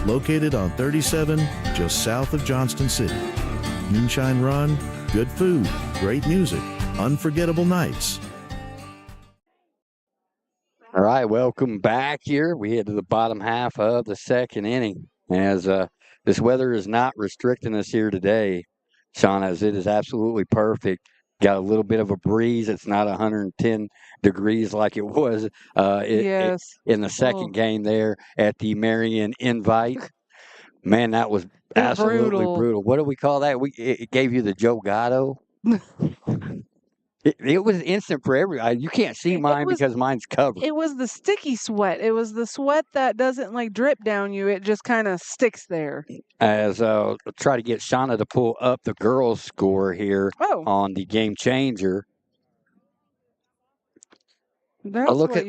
located on 37, just south of Johnston City. Moonshine Run, good food, great music, unforgettable nights. All right, welcome back here. We head to the bottom half of the second inning. As this weather is not restricting us here today, Sean, as it is absolutely perfect. Got a little bit of a breeze. It's not 110 degrees like it was in the second game there at the Marion Invite. Man, that was absolutely brutal. What do we call that? It gave you the Joe Gatto. It was instant for everybody. You can't see mine because mine's covered. It was the sticky sweat. It was the sweat that doesn't like drip down you. It just kind of sticks there. As try to get Shauna to pull up the girls' score here on the game changer. Look at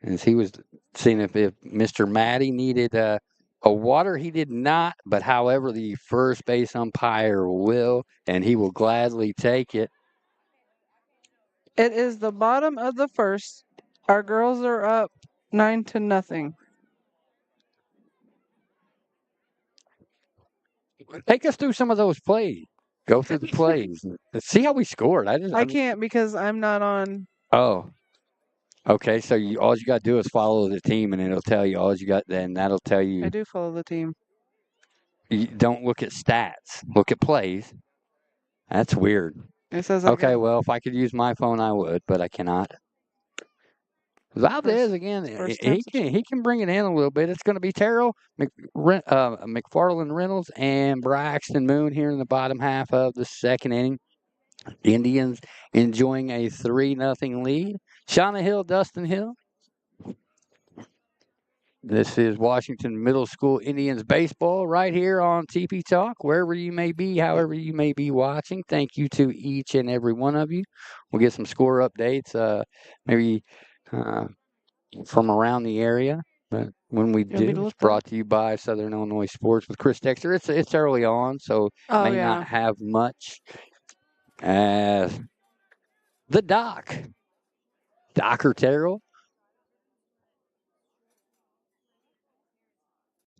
as he was seeing if Mr. Matty needed a water. He did not, but however, the first base umpire will, and he will gladly take it. It is the bottom of the first. Our girls are up 9-0. Take us through some of those plays. Go through the plays. Let's see how we scored. I can't because I'm not on. Oh, okay. So all you got to do is follow the team, and it'll tell you all you got. Then that'll tell I you. do follow the team. You don't look at stats. Look at plays. That's weird. It says Okay, well, if I could use my phone, I would, but I cannot. Valdez again. He can bring it in a little bit. It's going to be Terrell, McFarland Reynolds, and Braxton Moon here in the bottom half of the second inning. Indians enjoying a 3-0 lead. Shauna Hill, Dustin Hill. This is Washington Middle School Indians baseball right here on TP Talk, wherever you may be, however you may be watching. Thank you to each and every one of you. We'll get some score updates, maybe from around the area. But when we do, it's brought to you by Southern Illinois Sports with Chris Dexter. It's early on, so may not have much. As the Docker Terrell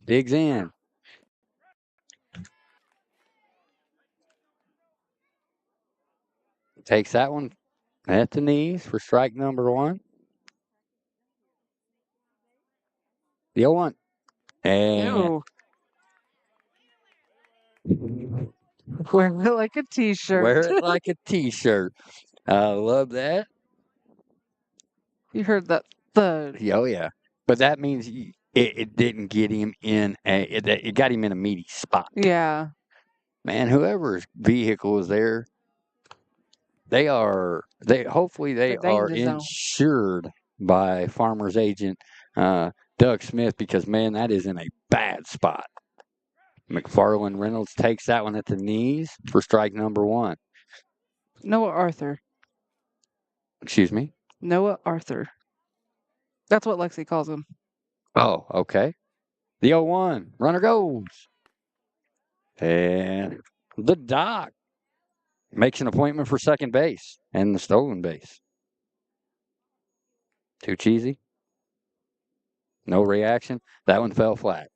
digs in. Takes that one at the knees for strike number one. The 0-1. And wear it like a t-shirt. Wear it like a t-shirt. I love that. You heard that thud. Oh, yeah. But that means it didn't get him in it got him in a meaty spot. Yeah. Man, whoever's vehicle is there, hopefully they are insured by Farmer's Agent Doug Smith, because man, that is in a bad spot. McFarland Reynolds takes that one at the knees for strike number one. Noah Arthur. Excuse me? Noah Arthur. That's what Lexi calls him. Oh, okay. The 0-1. Runner goes. And the Doc makes an appointment for second base and the stolen base. Too cheesy? No reaction? That one fell flat.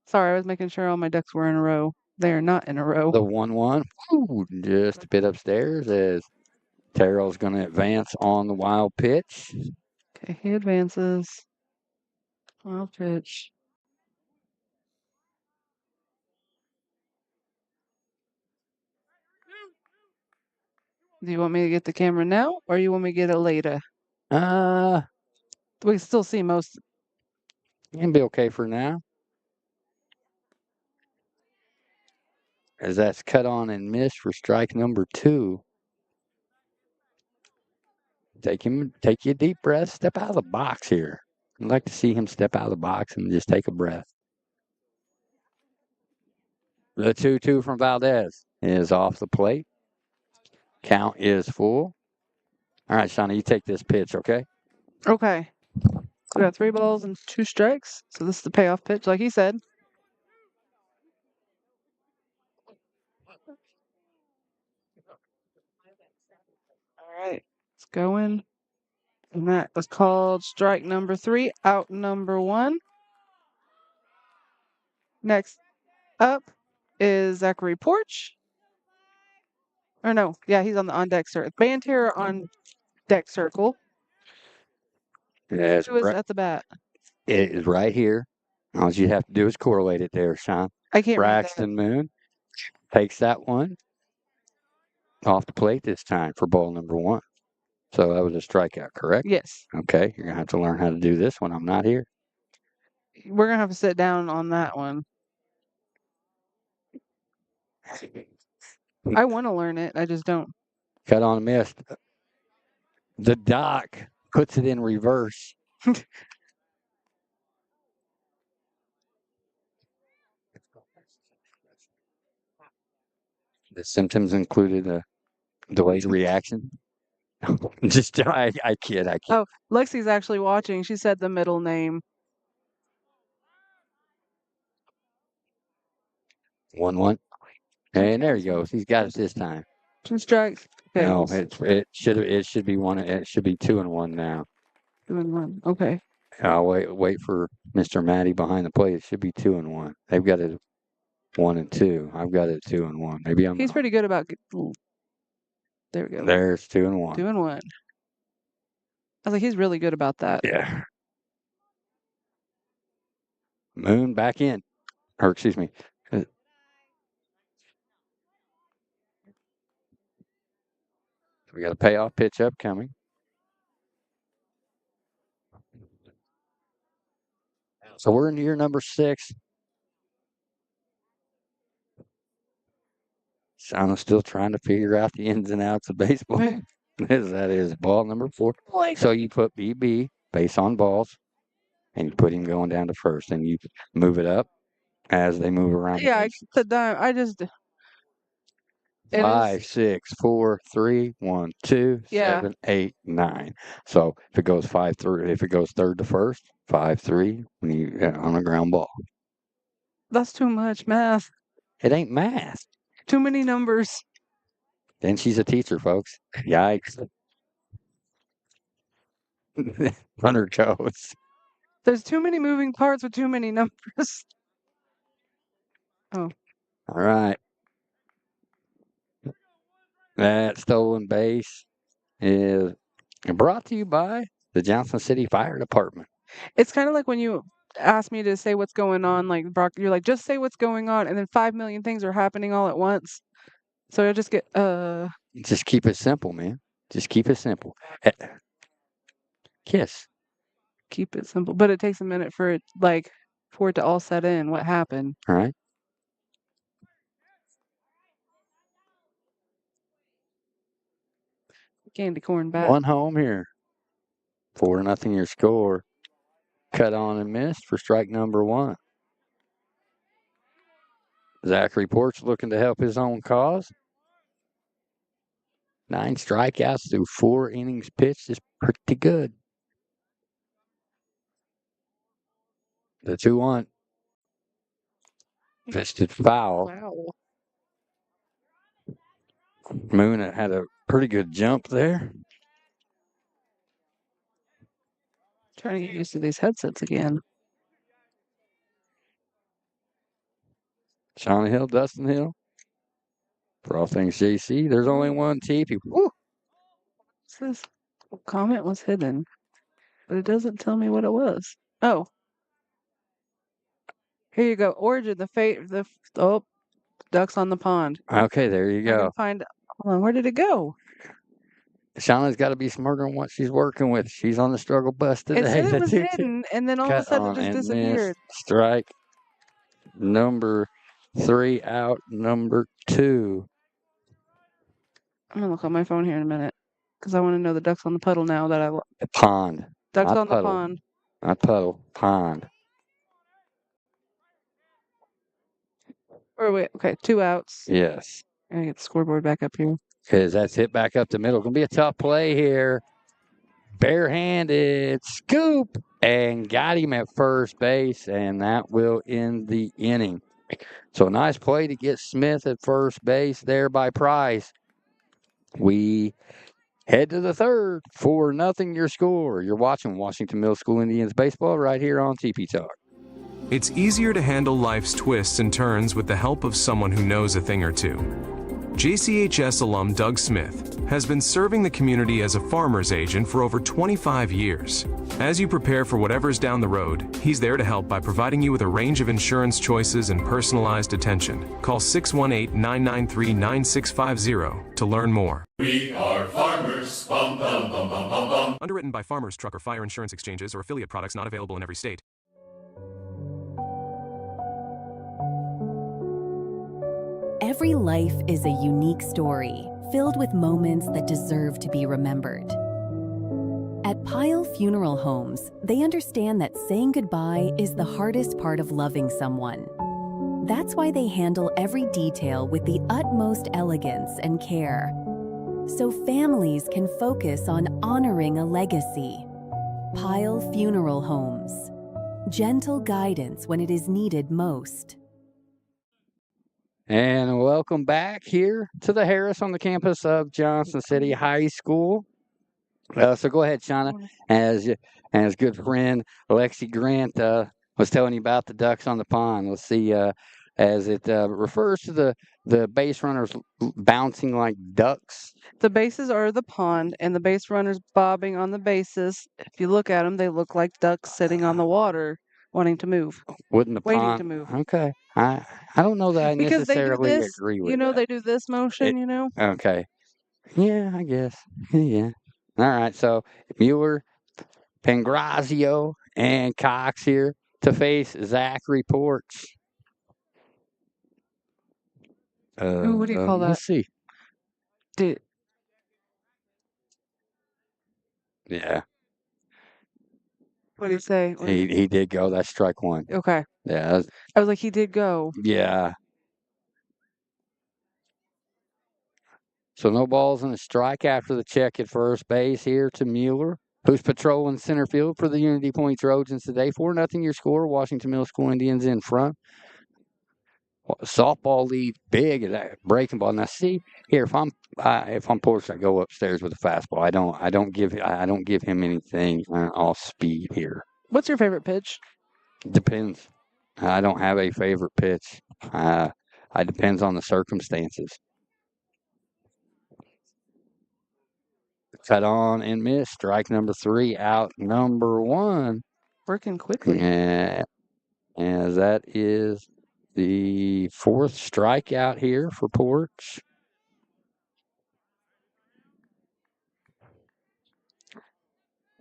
Sorry, I was making sure all my ducks were in a row. They are not in a row. The 1-1. Ooh, just a bit upstairs as Terrell's going to advance on the wild pitch. Okay, he advances. Wild pitch. Do you want me to get the camera now, or you want me to get it later? We can still see most. It'll be okay for now. As that's cut on and missed for strike number two. Take you a deep breath. Step out of the box here. I'd like to see him step out of the box and just take a breath. The 2-2 from Valdez is off the plate. Count is full. All right, Shauna, you take this pitch, okay? Okay. We got 3 balls and 2 strikes. So this is the payoff pitch, like he said. All right. It's going. And that was called strike number 3, out number 1. Next up is Zachary Porch. Or no, yeah, he's on the on-deck circle. Band here on deck circle. Yes, Who is at the bat? It is right here. All you have to do is correlate it there, Sean. I can't read that. Braxton Moon takes that one off the plate this time for ball number 1. So that was a strikeout, correct? Yes. Okay, you're going to have to learn how to do this when I'm not here. We're going to have to sit down on that one. I want to learn it. I just don't. Cut on a miss. The Doc puts it in reverse. The symptoms included a delayed reaction. Just, I kid. Oh, Lexi's actually watching. She said the middle name. 1-1. And there he goes. He's got it this time. 2 strikes. Okay. No, it should be 2-1 now. 2-1. Okay. I'll wait for Mr. Matty behind the plate. It should be 2-1. They've got it 1-2. I've got it 2-1. Maybe I'm. He's pretty good about. There we go. There's 2-1. 2-1. I was like, he's really good about that. Yeah. Moon back in, or excuse me. We got a payoff pitch upcoming. So we're in year number 6. Shauna's still trying to figure out the ins and outs of baseball. That is ball number 4. So you put BB, base on balls, and you put him going down to first, and you move it up as they move around. Yeah, I get the dime. I just. 5, 6, 4, 3, 1, 2, Yeah. 7, 8, 9. So if it goes 5-3, if it goes third to first, 5-3 on a ground ball. That's too much math. It ain't math. Too many numbers. Then she's a teacher, folks. Yikes. Runner goes. There's too many moving parts with too many numbers. Oh. All right. That stolen base is brought to you by the Johnson City Fire Department. It's kind of like when you ask me to say what's going on, like Brock, you're like, just say what's going on, and then 5 million things are happening all at once. So I just get Just keep it simple, man. Just keep it simple. Kiss. Keep it simple, but it takes a minute for it to all set in. What happened? All right. Candy corn back. 1 home here. 4-0 your score. Cut on and missed for strike number 1. Zachary Porch looking to help his own cause. 9 strikeouts through 4 innings pitched is pretty good. The 2-1. Fisted foul. Wow. Moon had a pretty good jump there. Trying to get used to these headsets again. Shauna Hill, Dustin Hill. For all things JC, there's only one TP. Woo! What's this? Comment was hidden, but it doesn't tell me what it was. Oh. Here you go. Origin, ducks on the pond. Okay, there you I go. can hold on, where did it go? Shauna's got to be smarter on what she's working with. She's on the struggle bus today. It said it was hidden, and then all of a sudden it just disappeared. Strike number 3 out, number 2. I'm gonna look on my phone here in a minute because I want to know the ducks on the puddle now that I Pond. ducks Not on puddle. the pond. Not puddle. Pond. Or wait, okay, 2 outs. Yes. I gotta get the scoreboard back up here. Because that's hit back up the middle. Gonna be a tough play here. Barehanded scoop and got him at first base, and that will end the inning. So nice play to get Smith at first base there by Price. We head to the third. 4-0 your score. You're watching Washington Middle School Indians baseball right here on TP Talk. It's easier to handle life's twists and turns with the help of someone who knows a thing or two. JCHS alum Doug Smith has been serving the community as a farmer's agent for over 25 years. As you prepare for whatever's down the road, he's there to help by providing you with a range of insurance choices and personalized attention. Call 618-993-9650 to learn more. We are farmers. Bum, bum, bum, bum, bum, bum. Underwritten by Farmers Truck or Fire Insurance Exchanges or affiliate products not available in every state. Every life is a unique story, filled with moments that deserve to be remembered. At Pyle Funeral Homes, they understand that saying goodbye is the hardest part of loving someone. That's why they handle every detail with the utmost elegance and care, so families can focus on honoring a legacy. Pyle Funeral Homes. Gentle guidance when it is needed most. And welcome back here to the Harris on the campus of Johnson City High School. So go ahead, Shauna, as good friend Lexi Grant was telling you about the ducks on the pond. Let's see, as it refers to the base runners bouncing like ducks. The bases are the pond, and the base runners bobbing on the bases. If you look at them, they look like ducks sitting on the water, wanting to move, Wouldn't the waiting pond? to move. Okay, I don't know that I Because they do necessarily this, agree with they that. do this motion, Okay, yeah, I guess, yeah. All right, so Mueller, Pangrazio, and Cox here to face Zachary Porch. Ooh, what do you call that? Let's see. Yeah, What do you say? he did go. That's strike one. Okay. Yeah, I was like, he did go. yeah. So no balls and a strike after the check at first base here to Mueller, who's patrolling center field for the Unity Point Trojans today. 4-0 your score. Washington Middle School Indians in front. Softball lead big at that breaking ball. Now see here, if I'm Porch, I go upstairs with a fastball. I don't give him anything off speed here. What's your favorite pitch? Depends. I don't have a favorite pitch. It depends on the circumstances. Cut on and miss. Strike number 3, out number 1. Working quickly. And as that is the 4th strikeout here for Porch.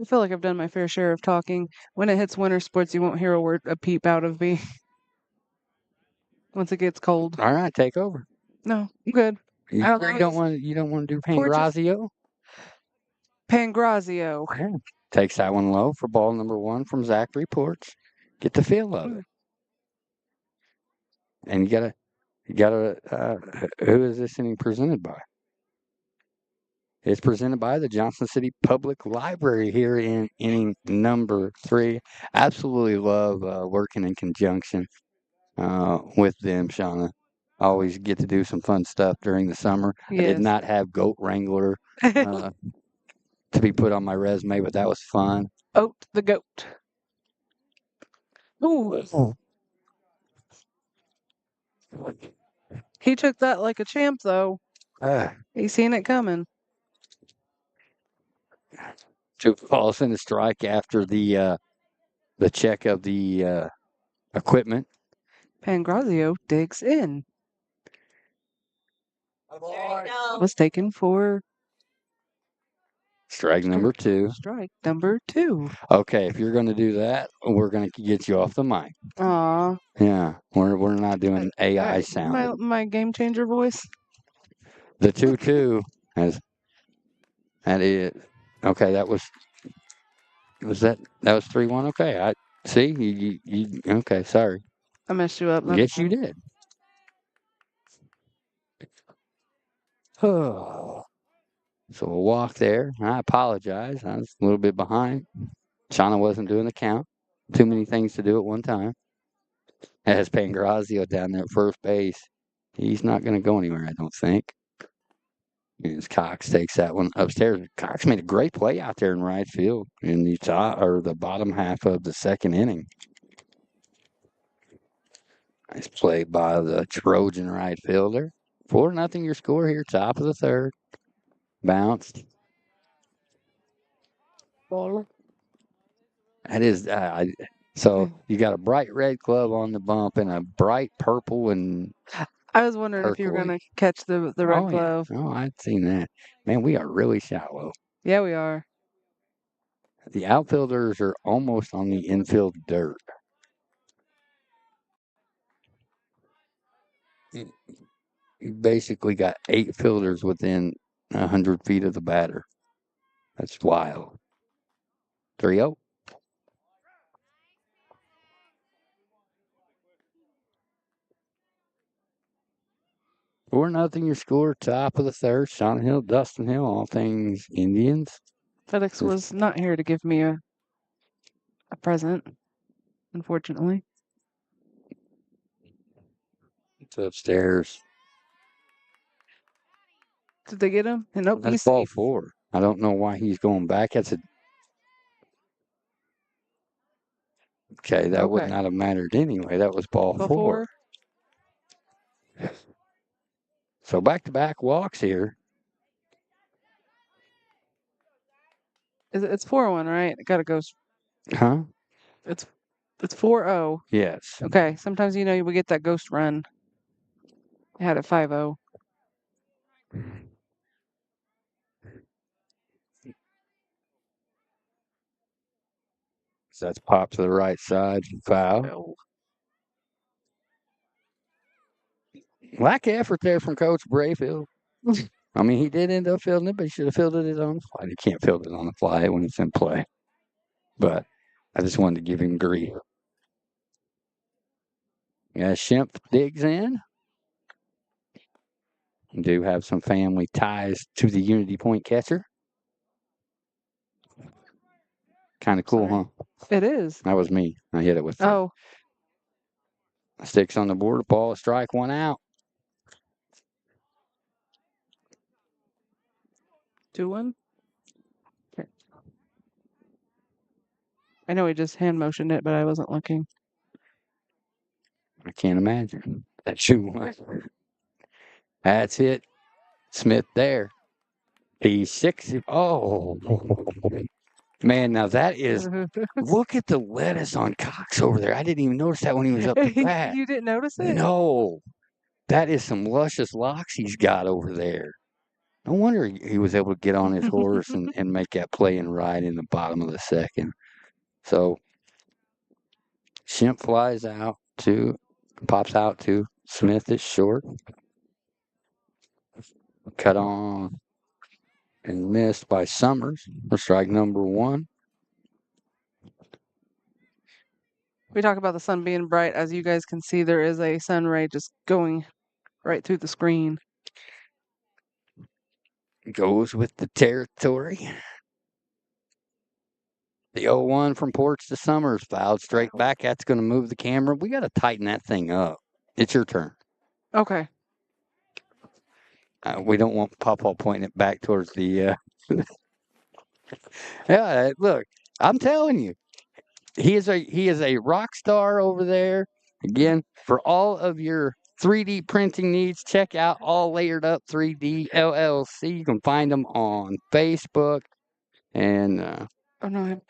I feel like I've done my fair share of talking. When it hits winter sports, you won't hear a peep out of me. Once it gets cold. All right, take over. No, I'm good. You don't want to do Pangrazio? Pangrazio. Yeah. Takes that one low for ball number 1 from Zachary Porch. Get the feel of it. And you gotta who is this inning presented by? It's presented by the Johnson City Public Library here in inning number 3. Absolutely love working in conjunction with them, Shauna. Always get to do some fun stuff during the summer. Yes. I did not have Goat Wrangler to be put on my resume, but that was fun. Oat the goat. Ooh. He took that like a champ, though. He's seen it coming. 2 balls and a strike after the check of the equipment. Pangrazio digs in. Was taken for strike number 2. Strike number 2. Okay, if you're going to do that, we're going to get you off the mic. Aw. Yeah, we're not doing AI sound. My game changer voice. The 2-2 that is okay. That was 3-1. Okay, I see you. Okay, sorry. I messed you up. Yes, you did. Oh. So we'll walk there. I apologize. I was a little bit behind. Shauna wasn't doing the count. Too many things to do at one time. As Pangrazio down there at first base. He's not going to go anywhere, I don't think. As Cox takes that one upstairs. Cox made a great play out there in right field in the top or the bottom half of the second inning. Nice play by the Trojan right fielder. 4-0 your score here, top of the 3rd. Bounced. That is, so you got a bright red glove on the bump and a bright purple and. I was wondering if you were going to catch the red glove. Yeah. Oh, I'd seen that. Man, we are really shallow. Yeah, we are. The outfielders are almost on the infield dirt. You basically got 8 fielders within 100 feet of the batter. That's wild. 3-0. Four nothing your score, top of the 3rd. Shauna Hill, Dustin Hill, all things Indians. FedEx was not here to give me a present, unfortunately. Port's upstairs. Did they get him? And nope, That's he's ball safe. 4. I don't know why he's going back. That's a okay. That would Okay. not have mattered anyway. That was ball Ball 4. 4. So back-to-back walks here. It's 4-1, right? It got to go. Huh? It's 4-0. Yes. Okay. Sometimes we get that ghost run. I had it 5-0. So that's pop to the right side. Foul. Oh. Lack of effort there from Coach Brayfield. I mean, he did end up fielding it, but he should have fielded it on the fly. He can't field it on the fly when it's in play. But I just wanted to give him grief. Yeah, Shemp digs in. Do have some family ties to the Unity Point catcher. Kind of cool, Sorry. huh? It is. That was me. I hit it with Oh. Sticks on the board. Ball, a strike, 1 out. 2-1. Okay. I know he just hand motioned it, but I wasn't looking. I can't imagine. That 2-1. That's it. Smith there. He's 6. Oh. Man, now that is. Look at the lettuce on Cox over there. I didn't even notice that when he was up the bat. You didn't notice it? No. That is some luscious locks he's got over there. No wonder he was able to get on his horse and make that play and ride in the bottom of the second. So, Shemp flies out pops out to Smith is short. Cut on and missed by Summers for strike number 1. We talk about the sun being bright. As you guys can see, there is a sun ray just going right through the screen. Goes with the territory. The 0-1 from Porch to Summers. Fouled straight back. That's going to move the camera. We got to tighten that thing up. It's your turn. Okay. We don't want Pawpaw pointing it back towards the... Yeah, look. I'm telling you. He is a rock star over there. Again, for all of your 3D printing needs, check out All Layered Up 3D LLC. You can find them on Facebook. And Oh, no.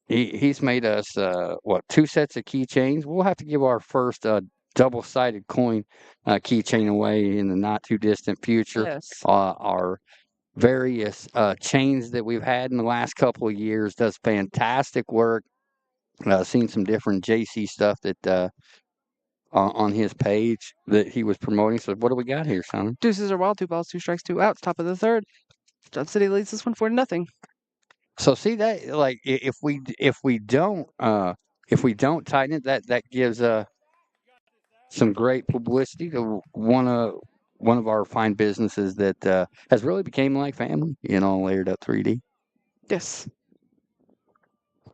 he's made us, 2 sets of keychains. We'll have to give our first double-sided coin keychain away in the not-too-distant future. Yes. Our various chains that we've had in the last couple of years does fantastic work. Seen some different JC stuff that on his page that he was promoting. So what do we got here, son? Deuces are wild. 2 balls, 2 strikes, 2 outs. Top of the third. Johnson City leads this one 4-0. So see that, like, if we don't tighten it, that gives some great publicity to one of our fine businesses that has really became like family. Layered Up 3D. Yes.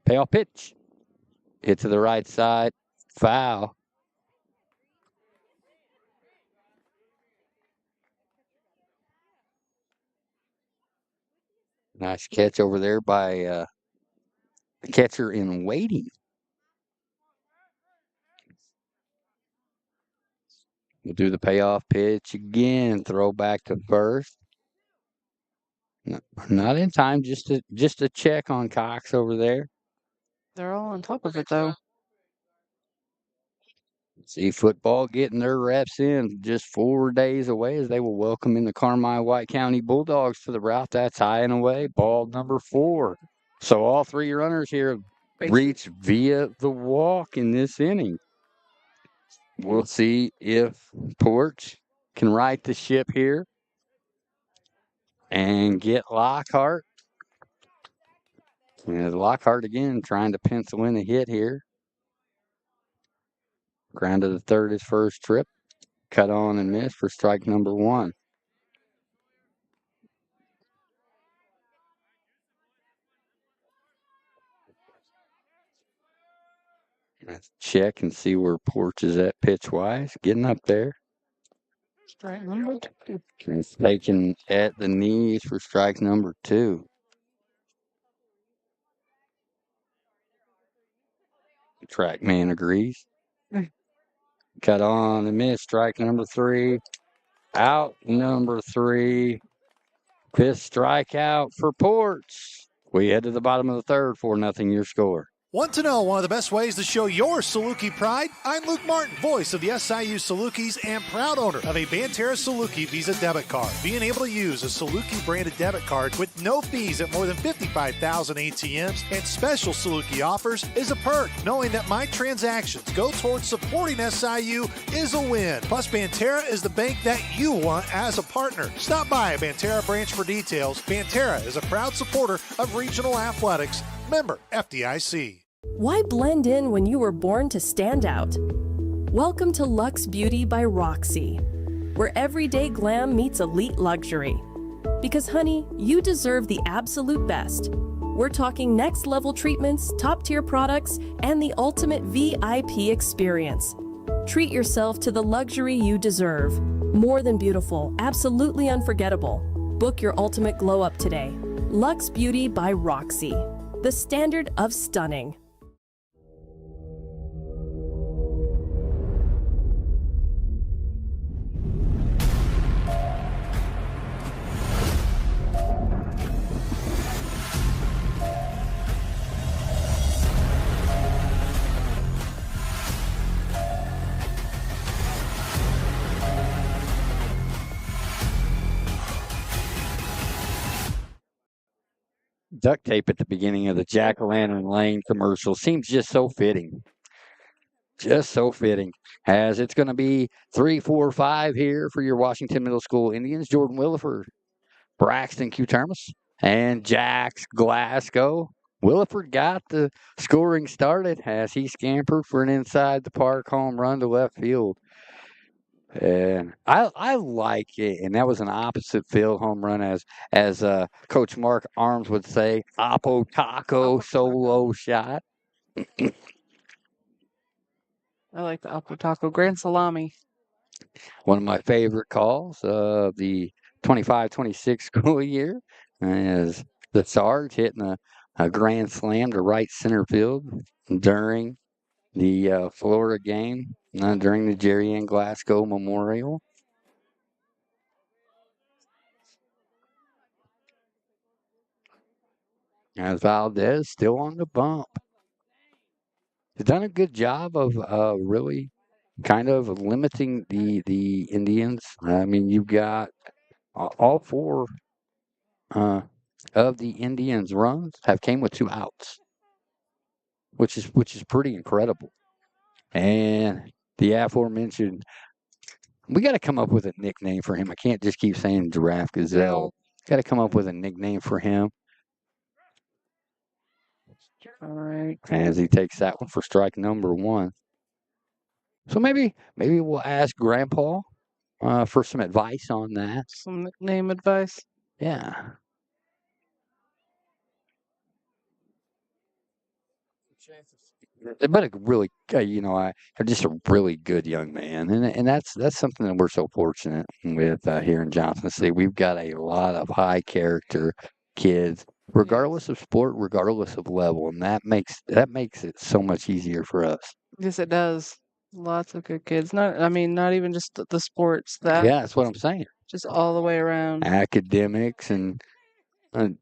Payoff pitch. Hit to the right side. Foul. Nice catch over there by the catcher in waiting. We'll do the payoff pitch again. Throw back to first. Not in time. Just a check on Cox over there. They're all on top of it, though. See football getting their reps in just 4 days away as they will welcome in the Carmi White County Bulldogs to the route. That's high and away. Ball number 4. So all 3 runners here reach via the walk in this inning. We'll see if Porch can right the ship here and get Lockhart. And Lockhart again trying to pencil in a hit here. Ground to the third his first trip. Cut on and miss for strike number 1. Let's check and see where Porch is at pitch-wise. Getting up there. Strike number 2. He's taken at the knees for strike number 2. Trackman agrees. Cut on the miss. Strike number 3. Out number 3. Fifth strikeout for Ports. We head to the bottom of the third, 4-0 your score. Want to know one of the best ways to show your Saluki pride? I'm Luke Martin, voice of the SIU Salukis and proud owner of a Banterra Saluki Visa debit card. Being able to use a Saluki branded debit card with no fees at more than 55,000 ATMs and special Saluki offers is a perk. Knowing that my transactions go towards supporting SIU is a win. Plus, Banterra is the bank that you want as a partner. Stop by a Banterra branch for details. Banterra is a proud supporter of regional athletics. Member FDIC. Why blend in when you were born to stand out? Welcome to Luxe Beauty by Roxy, where everyday glam meets elite luxury. Because honey, you deserve the absolute best. We're talking next level treatments, top tier products, and the ultimate VIP experience. Treat yourself to the luxury you deserve. More than beautiful, absolutely unforgettable. Book your ultimate glow up today. Luxe Beauty by Roxy, the standard of stunning. Duct tape at the beginning of the Jack-o'-lantern Lane commercial seems just so fitting. Just so fitting. As it's going to be 3-4-5 here for your Washington Middle School Indians. Jordan Williford, Braxton Q-Termus, and Jax Glasgow. Williford got the scoring started as he scampered for an inside the park home run to left field. And I like it, and that was an opposite field home run, as Coach Mark Arms would say, Oppo Taco solo shot. I like the Oppo Taco Grand Salami. One of my favorite calls of the 25-26 school year is the Sarge hitting a grand slam to right center field during the Florida game, during the Jerry Ann Glasgow Memorial. As Valdez still on the bump. He's done a good job of really kind of limiting the Indians. I mean, you've got all 4 of the Indians' runs have came with 2 outs, which is pretty incredible. And the aforementioned, we got to come up with a nickname for him. I can't just keep saying Giraffe Gazelle. Got to come up with a nickname for him. All right. As he takes that one for strike number 1. So maybe we'll ask Grandpa for some advice on that. Some nickname advice. Yeah. But a really, just a really good young man, and that's something that we're so fortunate with here in Johnson City. We've got a lot of high character kids, regardless of sport, regardless of level, and that makes it so much easier for us. Yes, it does. Lots of good kids. Not even just the sports. Yeah, that's what I'm saying. Just all the way around. Academics and the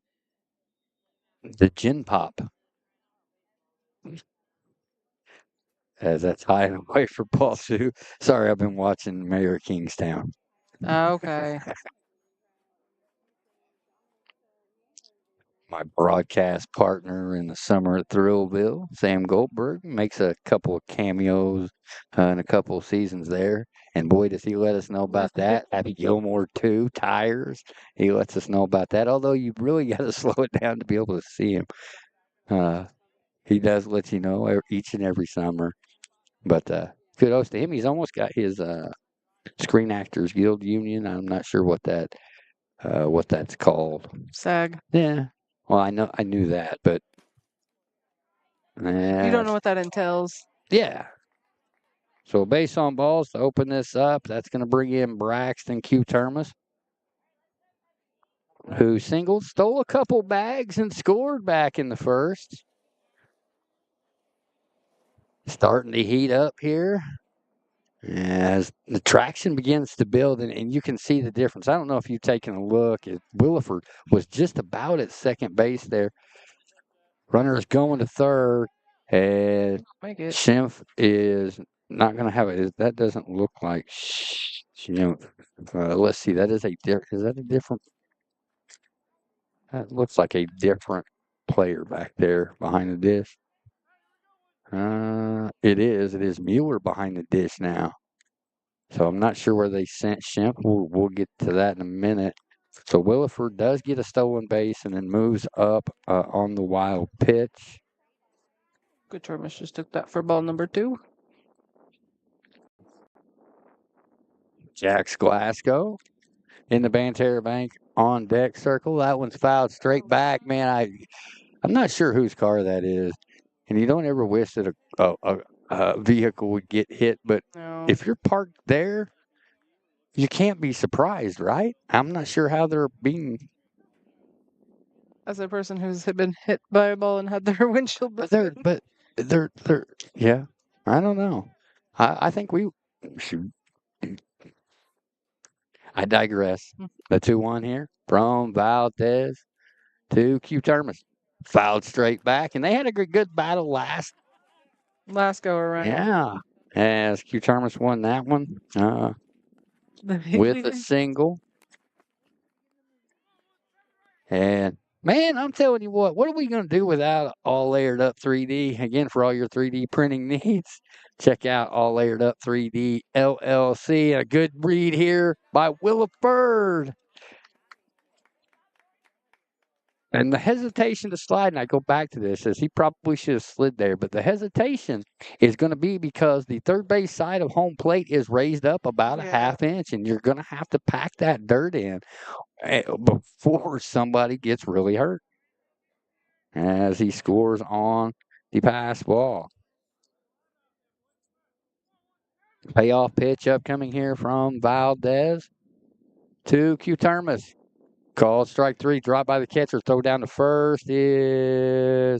gin pop. As that's high and away for Paul Sue. Sorry, I've been watching Mayor of Kingstown. Okay. My broadcast partner in the summer at Thrillville, Sam Goldberg, makes a couple of cameos in a couple of seasons there. And boy, does he let us know about that. Happy Gilmore 2, Tires. He lets us know about that. Although you really got to slow it down to be able to see him. He does let you know each and every summer. But kudos to him. He's almost got his Screen Actors Guild Union. I'm not sure what that's called. SAG. Yeah. Well, I knew that, but you don't know what that entails. Yeah. So base on balls to open this up. That's going to bring in Braxton Q. Termas, who singled, stole a couple bags, and scored back in the first. Starting to heat up here as the traction begins to build, and you can see the difference. I don't know if you've taken a look. Williford was just about at second base there. Runner is going to third, and Schimpf is not going to have it. That doesn't look like Schimpf. Let's see. Is that a different? That looks like a different player back there behind the dish. It is. It is Mueller behind the dish now. So I'm not sure where they sent Schimpf. We'll get to that in a minute. So Williford does get a stolen base and then moves up on the wild pitch. Good Termas just took that for ball number 2. Jax Glasgow in the Banterra Bank on deck circle. That one's fouled straight back. Man, I'm not sure whose car that is. And you don't ever wish that a vehicle would get hit. But if you're parked there, you can't be surprised, right? I'm not sure how they're being. As a person who's been hit by a ball and had their windshield broken. But they're yeah. I don't know. I think we should. I digress. The 2-1 here from Valdez to Q Termas. Fouled straight back, and they had a good battle last go around. Yeah. As Q Termas won that one with a single. And man, I'm telling you what are we going to do without All Layered Up 3D? Again, for all your 3D printing needs, check out All Layered Up 3D LLC. A good read here by Williford. And the hesitation to slide, and I go back to this, as he probably should have slid there, but the hesitation is going to be because the third base side of home plate is raised up about a half inch, and you're going to have to pack that dirt in before somebody gets really hurt. As he scores on the pass ball. Payoff pitch upcoming here from Valdez to Q Termas. Called strike 3, drop by the catcher, throw down to first is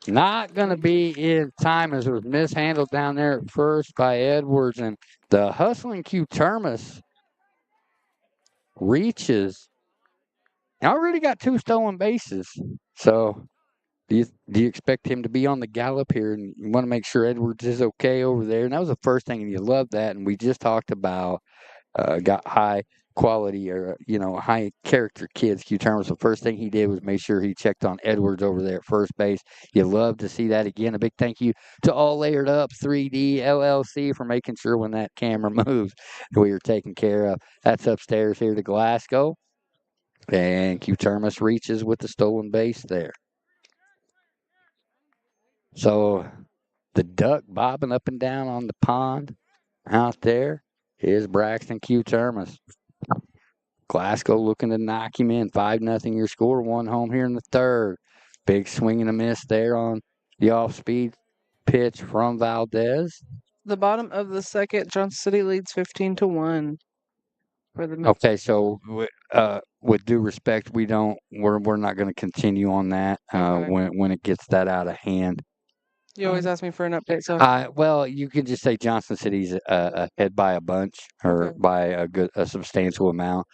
not going to be in time, as it was mishandled down there at first by Edwards. And the hustling Q Termas reaches. Already got 2 stolen bases. So do you expect him to be on the gallop here? And you want to make sure Edwards is okay over there. And that was the first thing, and you love that. And we just talked about got high quality or, high character kids. Q Termas, the first thing he did was make sure he checked on Edwards over there at first base. You love to see that again. A big thank you to All Layered Up 3D LLC for making sure when that camera moves we are taken care of. That's upstairs here to Glasgow. And Q Termas reaches with the stolen base there. So the duck bobbing up and down on the pond out there is Braxton Q Termas. Glasgow looking to knock him in. 5-0 your score. 1 home here in the third. Big swing and a miss there on the off-speed pitch from Valdez. The bottom of the second, Johnson City leads 15-1 for the. Okay, so with due respect, we're not going to continue on that when it gets that out of hand. You always ask me for an update, so. Well, you can just say Johnson City's ahead by a bunch or by a substantial amount.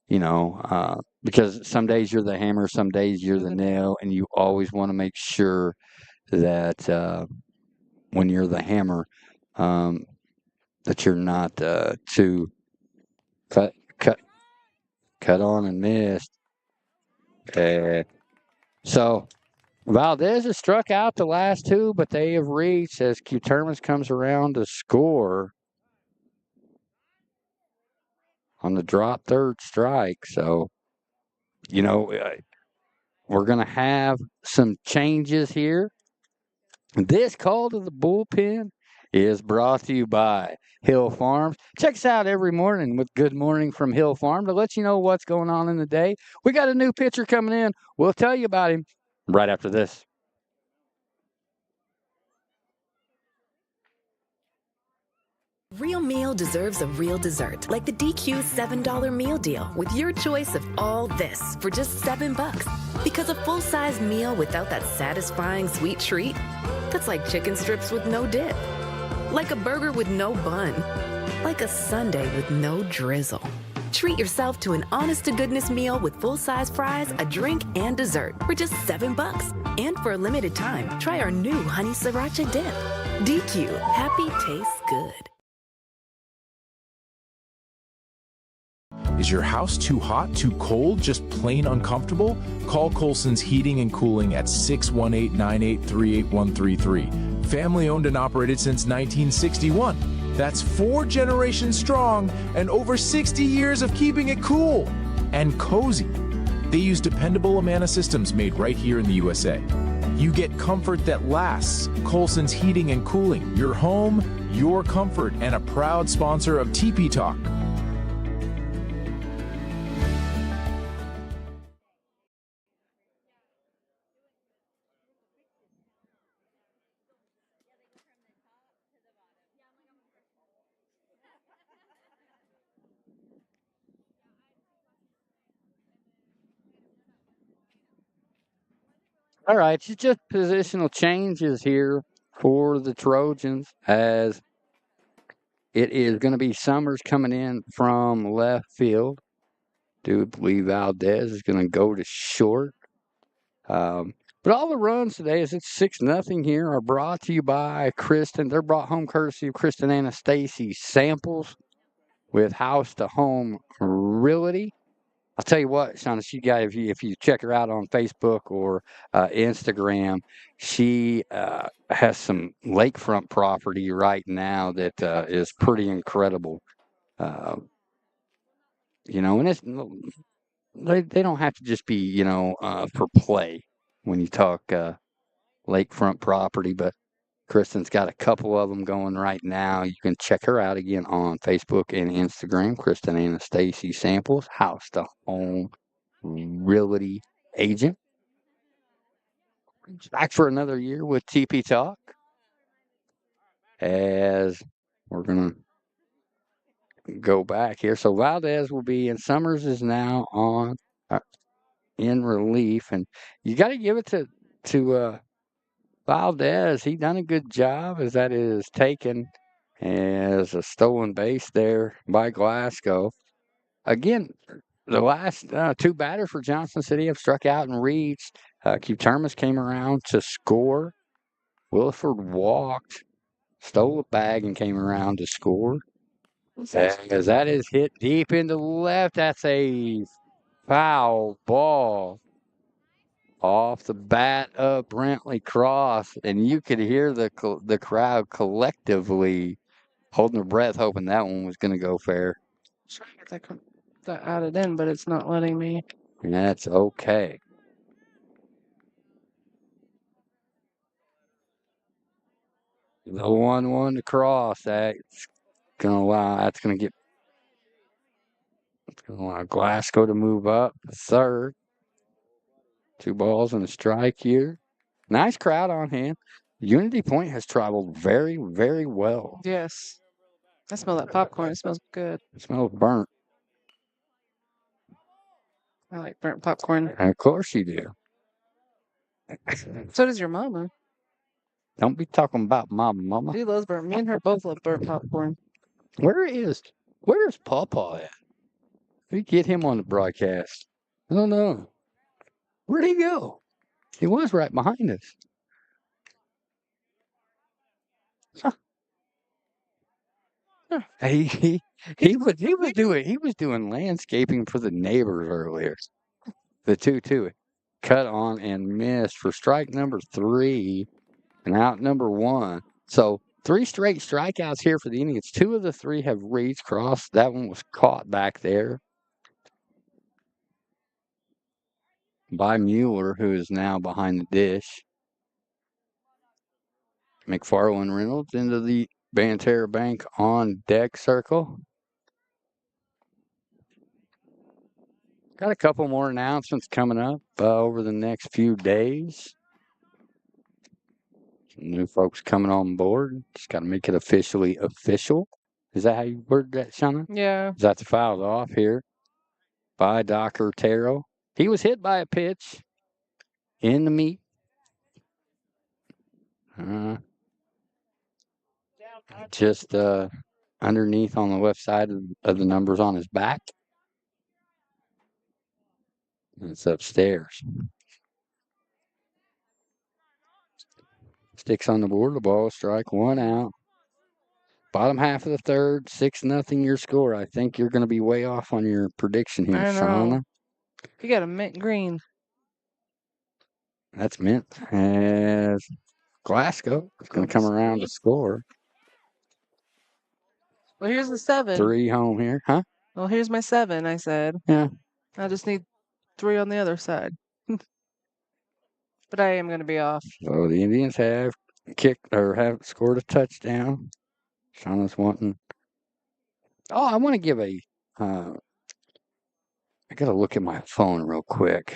Because some days you're the hammer, some days you're the nail, and you always want to make sure that when you're the hammer, that you're not too cut on and missed. So Valdez has struck out the last 2, but they have reached as Q Termas comes around to score on the drop third strike. So, we're going to have some changes here. This call to the bullpen is brought to you by Hill Farms. Check us out every morning with Good Morning from Hill Farm to let you know what's going on in the day. We got a new pitcher coming in. We'll tell you about him right after this. Real meal deserves a real dessert, like the DQ $7 meal deal with your choice of all this for just $7. Because a full-size meal without that satisfying sweet treat, that's like chicken strips with no dip, like a burger with no bun, like a sundae with no drizzle. Treat yourself to an honest-to-goodness meal with full-size fries, a drink, and dessert for just $7. And for a limited time, try our new honey sriracha dip. DQ, happy tastes good. Is your house too hot, too cold, just plain uncomfortable? Call Colson's Heating and Cooling at 618-983-8133. Family owned and operated since 1961. That's 4 generations strong and over 60 years of keeping it cool and cozy. They use dependable Amana systems made right here in the USA. You get comfort that lasts. Colson's Heating and Cooling, your home, your comfort, and a proud sponsor of TP Talk. All right, it's just positional changes here for the Trojans as it is going to be Summers coming in from left field. Do believe Valdez is going to go to short. But all the runs today, as it's 6-0 here, are brought to you by Kristen. They're brought home courtesy of Kristen Anastasi Samples with House to Home Realty. I'll tell you what, Shauna, she got, if you check her out on Facebook or Instagram, she has some lakefront property right now that is pretty incredible. And it's they don't have to just be for play when you talk lakefront property, but Kristen's got a couple of them going right now. You can check her out again on Facebook and Instagram. Kristen Anastasi Samples, House to Home Realty Agent. Back for another year with TP Talk. As we're going to go back here. So Valdez will be, and Summers is now on in relief. And you got to give it to Valdez. He done a good job as that is taken as a stolen base there by Glasgow. Again, the last 2 batters for Johnson City have struck out and reached. Q-Termus came around to score. Williford walked, stole a bag, and came around to score. As that is hit deep into left. That's a foul ball off the bat of Brentley Cross. And you could hear the crowd collectively holding their breath, hoping that one was going to go fair. Trying to get that added in, but it's not letting me. And that's okay. The 1-1 to Cross. That's going to allow Glasgow to move up to third. 2 balls and a strike here. Nice crowd on hand. Unity Point has traveled very, very well. Yes. I smell that popcorn. It smells good. It smells burnt. I like burnt popcorn. And of course you do. So does your mama. Don't be talking about my mama. She loves burnt. Me and her both love burnt popcorn. Where's Pawpaw at? We get him on the broadcast. I don't know. Where'd he go? He was right behind us. Huh. He was doing landscaping for the neighbors earlier. The 2-2 cut on and missed for strike number 3 and out number 1. So 3 straight strikeouts here for the Indians. 2 of the 3 have reached. Cross. That one was caught back there by Mueller, who is now behind the dish. McFarland Reynolds into the Banterra Bank on deck circle. Got a couple more announcements coming up over the next few days. Some new folks coming on board. Just got to make it officially official. Is that how you word that, Shauna? Yeah. Is that the foul's off here by Dr. Terrell? He was hit by a pitch in the meat. Just underneath on the left side of the numbers on his back. It's upstairs. Sticks on the board, the ball, strike, 1 out. Bottom half of the third, 6-0 your score. I think you're going to be way off on your prediction here, I know. Shauna. You got a mint green. That's mint. As Glasgow is going to come around to score. Well, here's the 7. 3 home here, huh? Well, here's my 7, I said. Yeah. I just need 3 on the other side. But I am going to be off. So the Indians have kicked or have scored a touchdown. Shauna's wanting. Oh, I want to give a. I got to look at my phone real quick.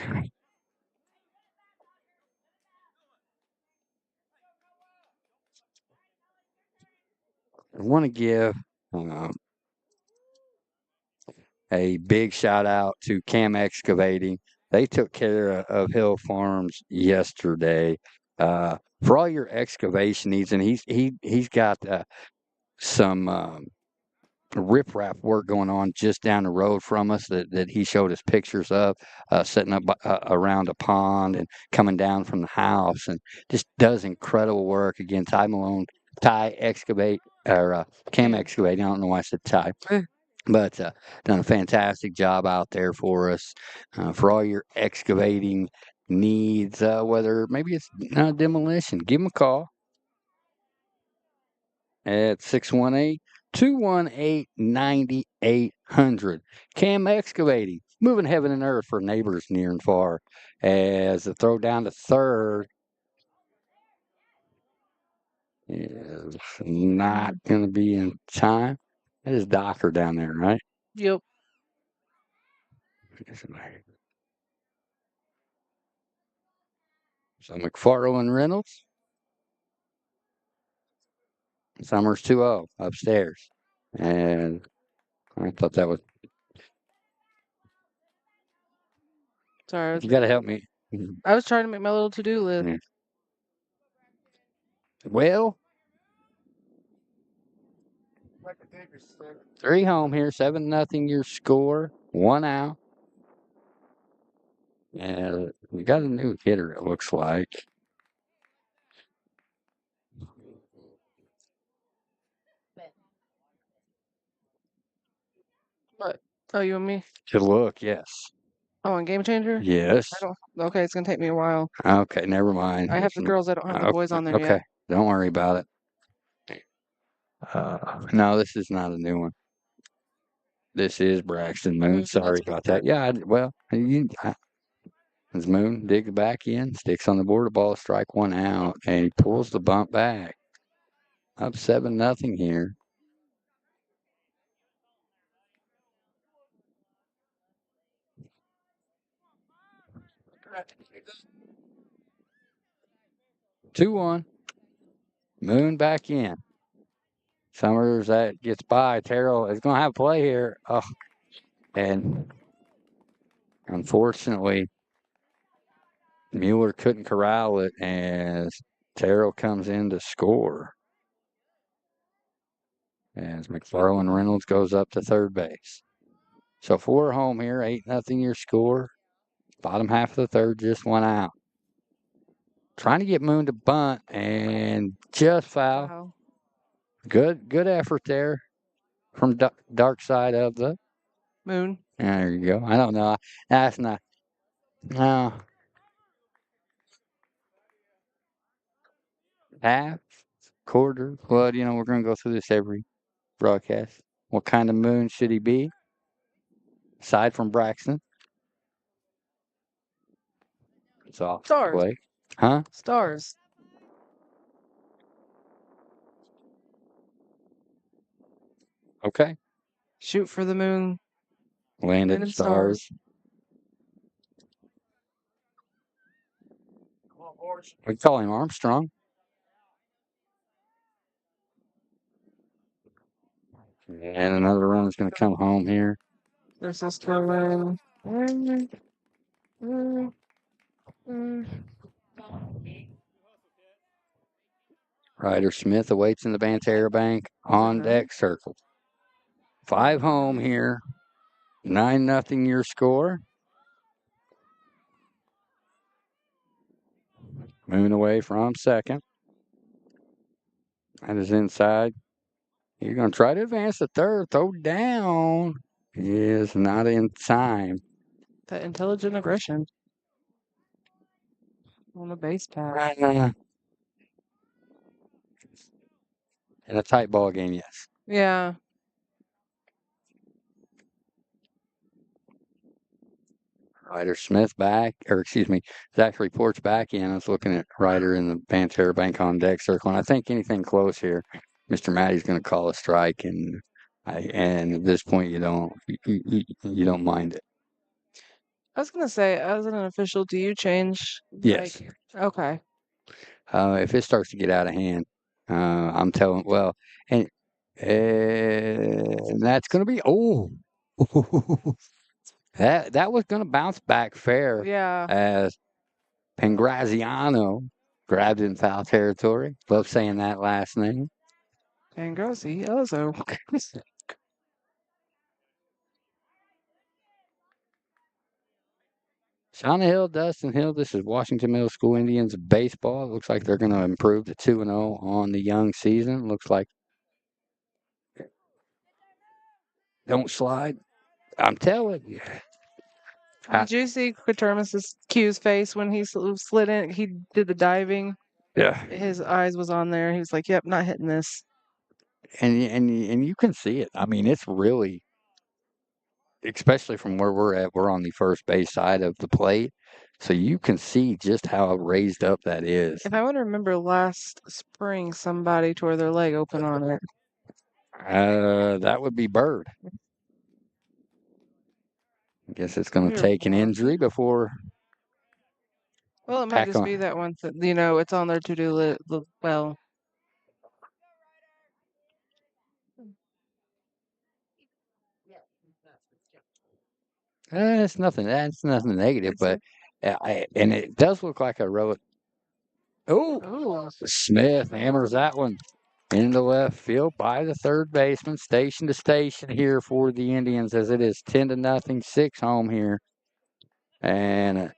I want to give a big shout out to Cam Excavating. They took care of Hill Farms yesterday for all your excavation needs, and he's got some riprap work going on just down the road from us that he showed us pictures of, setting up around a pond and coming down from the house, and just does incredible work. Again, Ty Excavate or Cam Excavating. I don't know why I said Ty. But done a fantastic job out there for us for all your excavating needs, whether maybe it's demolition. Give them a call at 618-218-9800. Cam Excavating, moving heaven and earth for neighbors near and far. As the throw down to third is not going to be in time. That is Docker down there, right? Yep. So McFarland and Reynolds. Summers 2-0 upstairs. And I thought that was. Sorry. You got to help me. I was trying to make my little to-do list. Yeah. Well, 3 home here, 7-0 your score, 1 out. And we got a new hitter, it looks like. What? Oh, you and me? To look, yes. Oh, and Game Changer? Yes. Okay, it's going to take me a while. Okay, never mind. I have the girls. I don't have the boys on there okay. yet. Don't worry about it. No, this is not a new one. This is Braxton Moon. Sorry about that. Yeah, as Moon digs back in, sticks on the board, the ball, strike 1 out, and he pulls the bump back. Up 7-0 here. Two 2-1. Moon back in. Summers that gets by. Terrell is going to have a play here. Oh, and unfortunately, Mueller couldn't corral it as Terrell comes in to score. As McFarland Reynolds goes up to third base. So 4 home here, 8-0 your score. Bottom half of the third, just 1 out. Trying to get Moon to bunt and just foul. Wow. Good effort there from dark side of the Moon. There you go. I don't know. That's not. No. Half, quarter. Well, we're going to go through this every broadcast. What kind of moon should he be? Aside from Braxton. It's off. Stars. Play. Huh? Stars. Okay. Shoot for the moon. Landed stars. We call him Armstrong. And another run is going to come home here. There's this throw in. Ryder Smith awaits in the Banterra Bank on deck circle. 5 home here. 9-0 your score. Moving away from second. That is inside. You're going to try to advance to third. Throw down. Is not in time. That intelligent aggression on the base pass. In a tight ball game, yes. Yeah. Ryder Smith back, or excuse me, Zachary Porch back in. I was looking at Ryder in the Banterra Bank on deck circle, and I think anything close here, Mr. Matty's going to call a strike, and at this point you don't mind it. I was gonna say, as an official, do you change? Yes. Okay. If it starts to get out of hand, I'm telling. Well, and that's going to be that was going to bounce back fair. Yeah. As Pangraziano grabbed in foul territory. Love saying that last name. Pangraziano. Shauna Hill, Dustin Hill. This is Washington Middle School Indians baseball. It looks like they're going to improve to 2-0 on the young season. Looks like don't slide. I'm telling you. Did you see Quatermas's Q's face when he slid in? He did the diving. Yeah. His eyes was on there. He was like, "Yep, not hitting this." And you can see it. I mean, it's really, especially from where we're at. We're on the first base side of the plate, so you can see just how raised up that is. If I want to remember, last spring somebody tore their leg open on it. That would be Bird. I guess it's going to take an injury before. Well, it might just be that one that, it's on their to-do list. Well, It's nothing. That's nothing negative, but and it does look like a road. Oh, Smith hammers that one into left field by the third baseman, station to station here for the Indians, as it is 10-0, 6 home here, and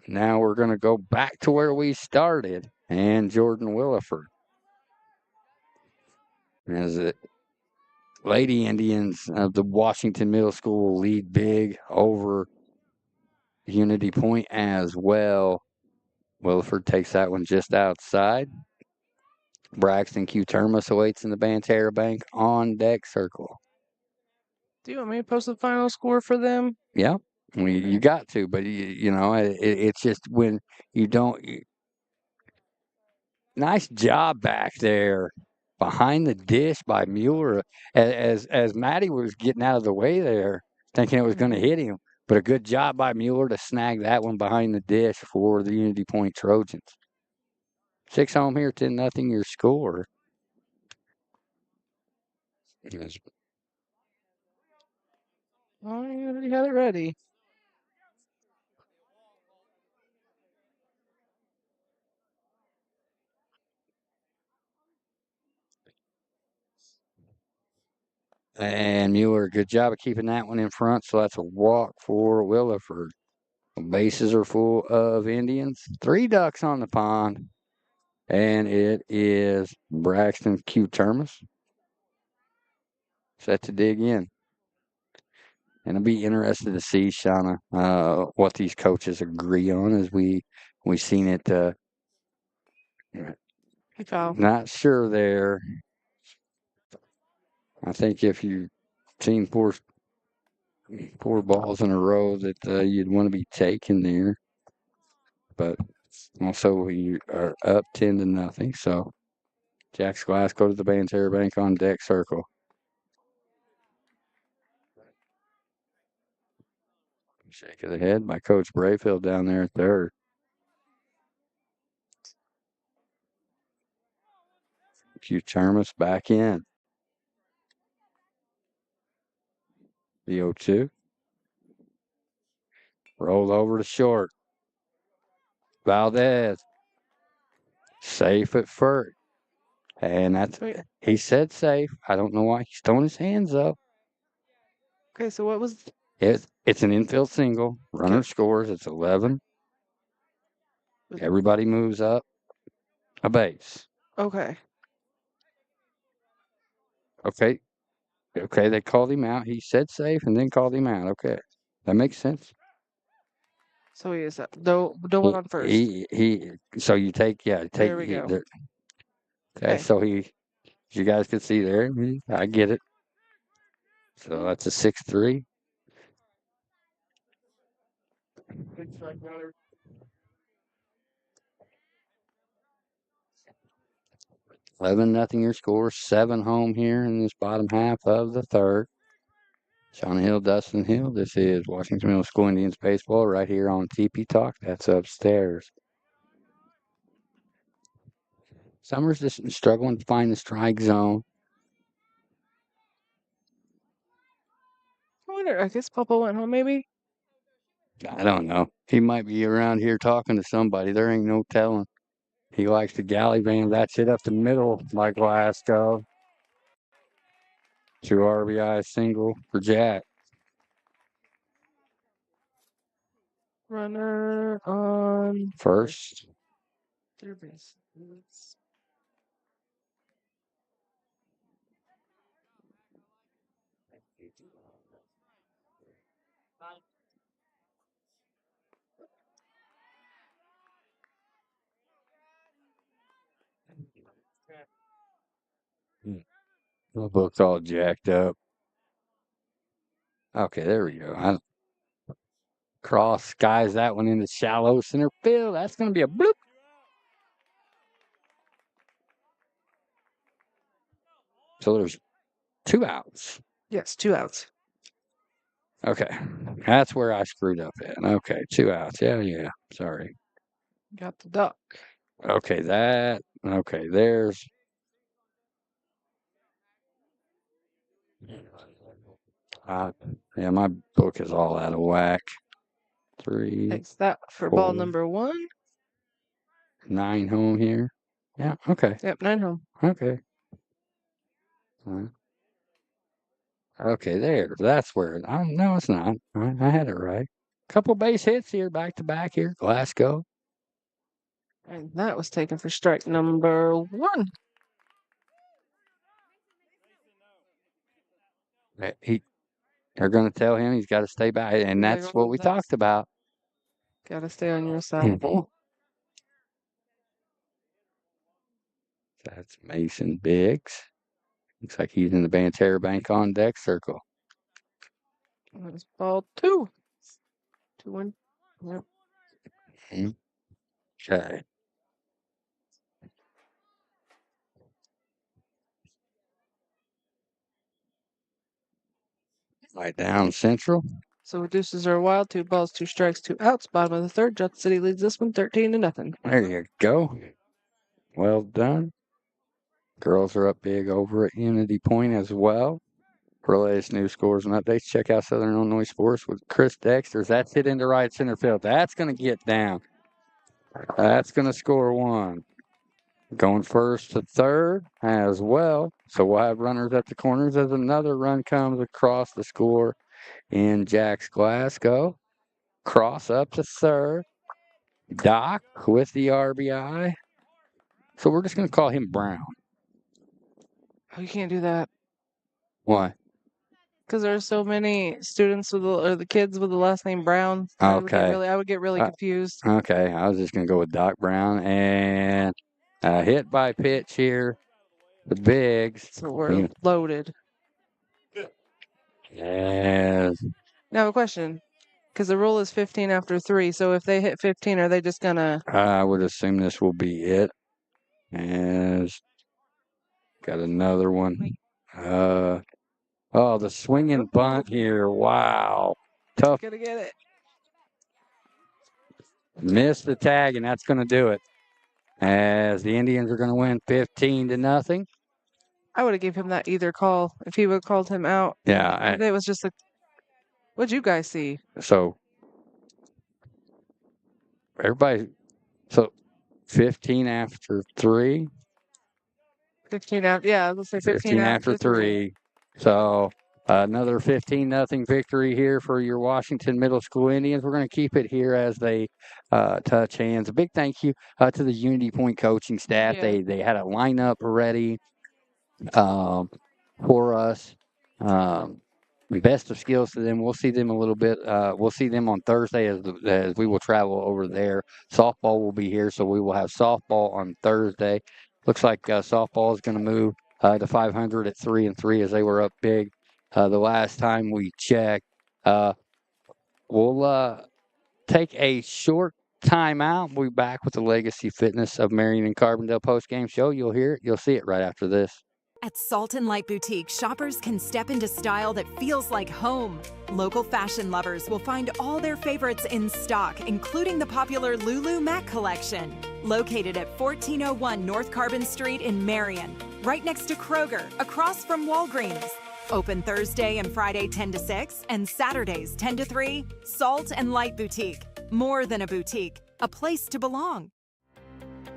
now we're going to go back to where we started, and Jordan Williford, as it. Lady Indians of the Washington Middle School lead big over Unity Point as well. Williford takes that one just outside. Braxton Q. Termas awaits in the Banterra Bank on deck circle. Do you want me to post the final score for them? Yeah, you got to, but it's just when you don't. Nice job back there behind the dish by Mueller as Matty was getting out of the way there, thinking it was going to hit him. But a good job by Mueller to snag that one behind the dish for the Unity Point Trojans. 6 home here, 10-0 your score. Oh, you already had it ready. And Mueller, good job of keeping that one in front. So that's a walk for Williford. The bases are full of Indians. 3 ducks on the pond. And it is Braxton Q. Termas. Set to dig in. And I'll be interested to see, Shauna, what these coaches agree on as we've seen it. Not sure there. I think if you've seen four balls in a row that you'd want to be taking there. But also we are up 10-0. So Jack's Glass go to the Banterra Bank on deck circle. Shake of the head by Coach Brayfield down there at third. Q. Termas back in. The 0-2. Roll over to short. Valdez. Safe at first. And that's he said safe. I don't know why he's throwing his hands up. Okay, so what was it's an infield single. Runner scores. It's 11. Everybody moves up a base. okay? Okay. Okay, they called him out. He said safe and then called him out. Okay. That makes sense. So he is no one on first. So you take There we go. Okay, so you guys can see there. I get it. So that's a 6-3. $11-0 your score. 7 home here in this bottom half of the third. Sean Hill, Dustin Hill. This is Washington Middle School Indians baseball right here on TP Talk. That's upstairs. Summers just struggling to find the strike zone. I wonder. I guess Papa went home. Maybe. I don't know. He might be around here talking to somebody. There ain't no telling. He likes to gallivant that shit up the middle like Glasgow. 2 RBI single for Jack. Runner on first. Third base. My book's all jacked up. Okay, there we go. Cross skies that one into shallow center field. That's going to be a bloop. So there's 2 outs. Yes, 2 outs. Okay. That's where I screwed up at. Okay, 2 outs. Yeah. Sorry. Got the duck. Okay, there's. Yeah, my book is all out of whack. 3. Takes that for 4, ball number 1. 9 home here. Yeah, okay. Yep, 9 home. Okay. Okay, there. That's where. No, it's not. I had it right. Couple base hits here, back to back here. Glasgow. And that was taken for strike number 1. They're going to tell him he's got to stay back, and that's what we talked about. Got to stay on your side. That's Mason Biggs. Looks like he's in the Banterra Bank on deck circle. That's ball 2. 2-1. Yep. Okay. Right down central. So reduces are wild. 2 balls, 2 strikes, 2 outs. Bottom of the third. Johnson City leads this one 13-0. There you go. Well done. Girls are up big over at Unity Point as well. For the latest news, scores, and updates, check out Southern Illinois Sports with Chris Dexter. That's hit into right center field. That's going to get down. That's going to score 1. Going first to third as well. So we'll have runners at the corners as another run comes across the score in Jack's Glasgow. Cross up to third. Doc with the RBI. So we're just going to call him Brown. Oh, you can't do that. Why? Because there's so many students or the kids with the last name Brown. Okay. I would get really confused. Okay, I was just going to go with Doc Brown. And hit by pitch here. The Biggs. So we're loaded. And now I have a question. Because the rule is 15 after 3. So if they hit 15, are they just going to... I would assume this will be it. As got another one. The swinging bunt here. Wow. Tough. Gonna get it. Missed the tag, and that's going to do it. As the Indians are going to win 15-0. I would have gave him that either call if he would have called him out. Yeah. If it was just a What'd you guys see? So everybody, so 15 after 3. 15 after, yeah, let's say 15 after after 3. 3. So another 15-0 victory here for your Washington Middle School Indians. We're going to keep it here as they touch hands. A big thank you to the Unity Point coaching staff. Yeah. They had a lineup ready for us. Best of skills to them. We'll see them a little bit. We'll see them on Thursday as we will travel over there. Softball will be here, so we will have softball on Thursday. Looks like softball is going to move to 500 at 3-3 as they were up big the last time we checked. We'll take a short time out. We'll be back with the Legacy Fitness of Marion and Carbondale post-game show. You'll hear it. You'll see it right after this. At Salt and Light Boutique, shoppers can step into style that feels like home. Local fashion lovers will find all their favorites in stock, including the popular Lulu Mac collection. Located at 1401 North Carbon Street in Marion, right next to Kroger, across from Walgreens. Open Thursday and Friday 10 to 6 and Saturdays 10 to 3. Salt and Light Boutique. More than a boutique, a place to belong.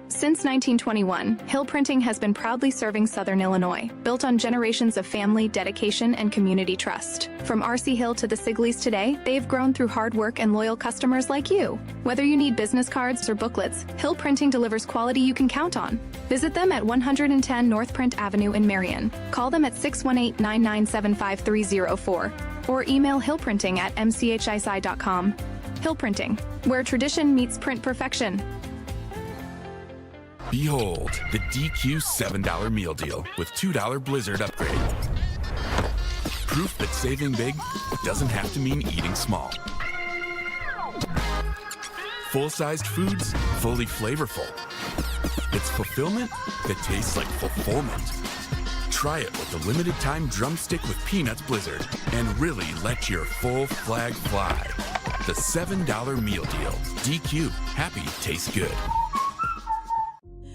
Since 1921, Hill Printing has been proudly serving Southern Illinois, built on generations of family, dedication, and community trust. From RC Hill to the Sigleys today, they've grown through hard work and loyal customers like you. Whether you need business cards or booklets, Hill Printing delivers quality you can count on. Visit them at 110 North Print Avenue in Marion. Call them at 618-997-5304 or email hillprinting@mchisi.com. Hill Printing, where tradition meets print perfection. Behold, the DQ $7 meal deal with $2 Blizzard upgrade. Proof that saving big doesn't have to mean eating small. Full-sized foods, fully flavorful. It's fulfillment that tastes like fulfillment. Try it with the limited time drumstick with Peanuts Blizzard and really let your full flag fly. The $7 meal deal. DQ, happy tastes good.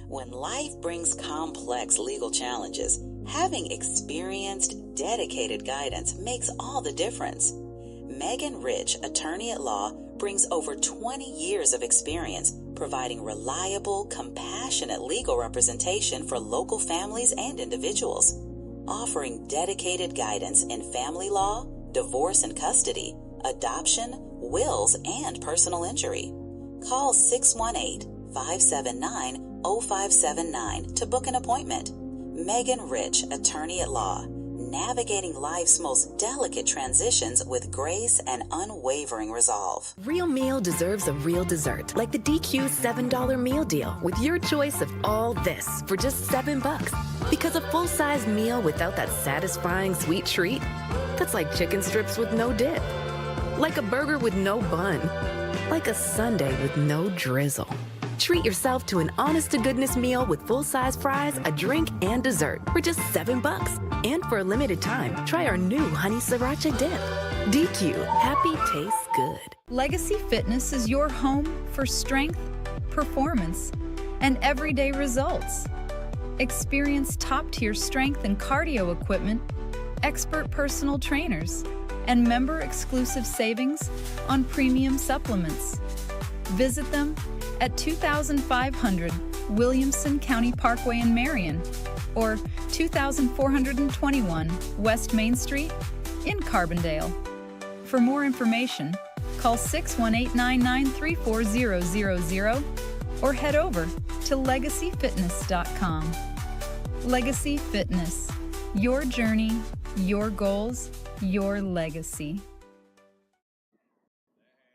When life brings complex legal challenges, having experienced, dedicated guidance makes all the difference. Megan Rich, attorney at law, brings over 20 years of experience providing reliable, compassionate legal representation for local families and individuals, offering dedicated guidance in family law, divorce and custody, adoption, wills, and personal injury. Call 618-579-0579 to book an appointment. Megan Rich, attorney at law, navigating life's most delicate transitions with grace and unwavering resolve. Real meal deserves a real dessert, like the DQ $7 meal deal with your choice of all this for just $7. Because a full-size meal without that satisfying sweet treat, that's like chicken strips with no dip, like a burger with no bun, like a sundae with no drizzle. Treat yourself to an honest-to-goodness meal with full-size fries, a drink, and dessert for just $7. And for a limited time, try our new honey sriracha dip. DQ, happy tastes good. Legacy Fitness is your home for strength, performance, and everyday results. Experience top-tier strength and cardio equipment, expert personal trainers, and member-exclusive savings on premium supplements. Visit them at 2500 Williamson County Parkway in Marion or 2421 West Main Street in Carbondale. For more information, call 618-993-4000 or head over to legacyfitness.com. Legacy Fitness, your journey, your goals, your legacy.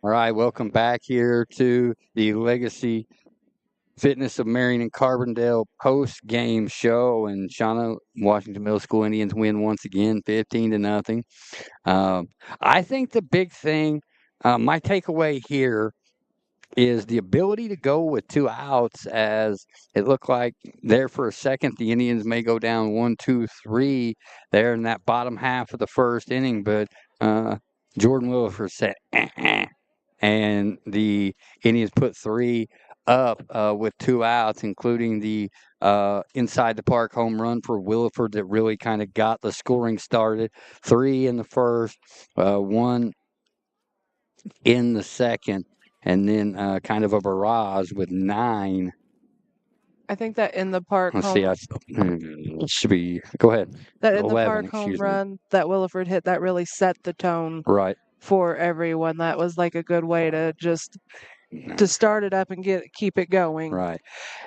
All right, welcome back here to the Legacy Fitness of Marion and Carbondale post-game show. And Shauna, Washington Middle School Indians win once again, 15-0. I think the big thing, my takeaway here is the ability to go with 2 outs, as it looked like there for a second the Indians may go down 1-2-3 there in that bottom half of the first inning. But Jordan Williford said, and the Indians put 3 up with 2 outs, including the inside the park home run for Williford that really kind of got the scoring started. 3 in the first, 1 in the second, and then kind of a barrage with 9. I think that in the park Let's home see, it should be, go ahead. that in the 11, park home excuse me. run that Williford hit, that really set the tone Right. for everyone. That was like a good way to just to start it up and keep it going. Right.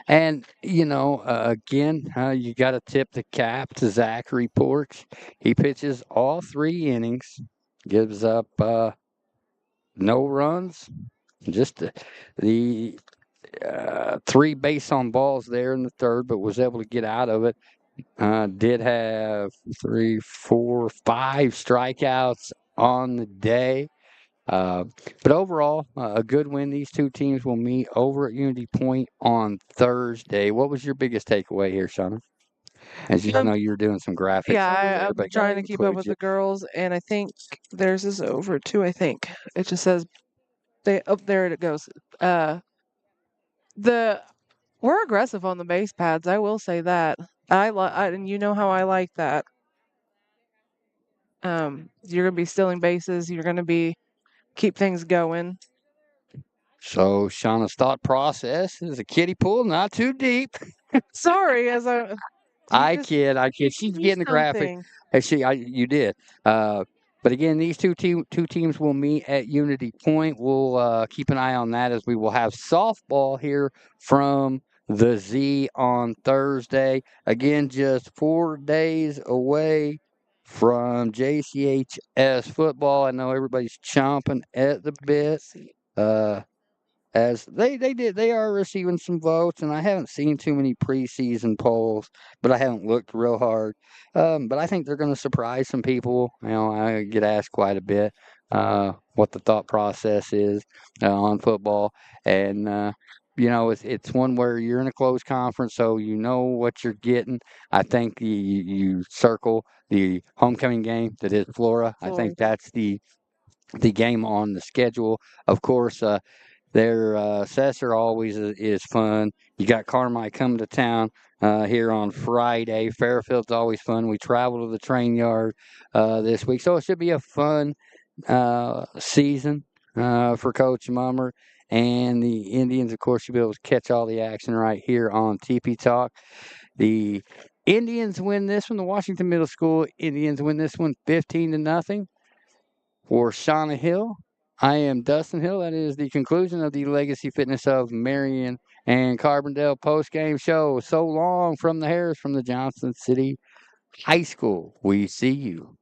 And, again, you got to tip the cap to Zachary Porch. He pitches all 3 innings, gives up no runs, just the 3 base on balls there in the third, but was able to get out of it. Did have 3, 4, 5 strikeouts on the day. But overall, a good win. These two teams will meet over at Unity Point on Thursday. What was your biggest takeaway here, Shauna? As you know, you're doing some graphics. Yeah, I'm but trying to keep up with you. the girls, and I think theirs is over too. I think it just says there it goes. We're aggressive on the base pads. I will say that. And you know how I like that. You're gonna be stealing bases. You're gonna be keep things going. So Shauna's thought process is a kiddie pool, not too deep. Sorry, I kid. She's getting the graphic. You did. But again, these two teams will meet at Unity Point. We'll keep an eye on that as we will have softball here from the Z on Thursday. Again, just 4 days away from JCHS football. I know everybody's chomping at the bit. As they are receiving some votes, and I haven't seen too many preseason polls, but I haven't looked real hard. But I think they're going to surprise some people. I get asked quite a bit what the thought process is on football, and it's one where you're in a closed conference, so you know what you're getting. I think you circle the homecoming game that is Flora. I think that's the game on the schedule. Of course, their Cessor always is fun. You got Carmike coming to town here on Friday. Fairfield's always fun. We travel to the train yard this week. So it should be a fun season for Coach Mummer. And the Indians, of course, you'll be able to catch all the action right here on TP Talk. The Indians win this one. The Washington Middle School Indians win this one 15-0. For Shauna Hill, I am Dustin Hill. That is the conclusion of the Legacy Fitness of Marion and Carbondale post-game show. So long from the Harris from the Johnson City High School. We see you.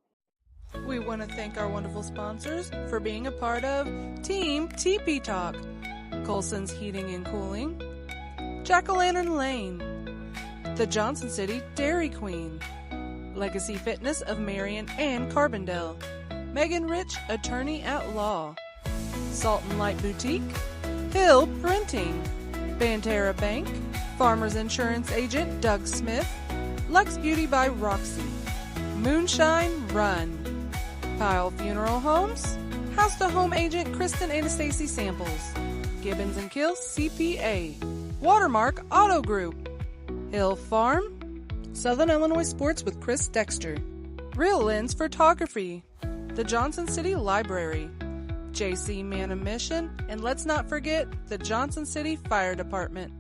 We want to thank our wonderful sponsors for being a part of Team TP Talk. Colson's Heating and Cooling, Jack-O-Lantern Lane, the Johnson City Dairy Queen, Legacy Fitness of Marion and Carbondale, Megan Rich, Attorney at Law, Salt and Light Boutique, Hill Printing, Banterra Bank, Farmers Insurance Agent Doug Smith, Lux Beauty by Roxy, Moonshine Run, Pyle Funeral Homes, House to Home Agent Kristen Anastasia Samples, Gibbons and Kills CPA, Watermark Auto Group, Hill Farm, Southern Illinois Sports with Chris Dexter, Real Lens Photography, the Johnson City Library, JC Man of Mission, and let's not forget the Johnson City Fire Department.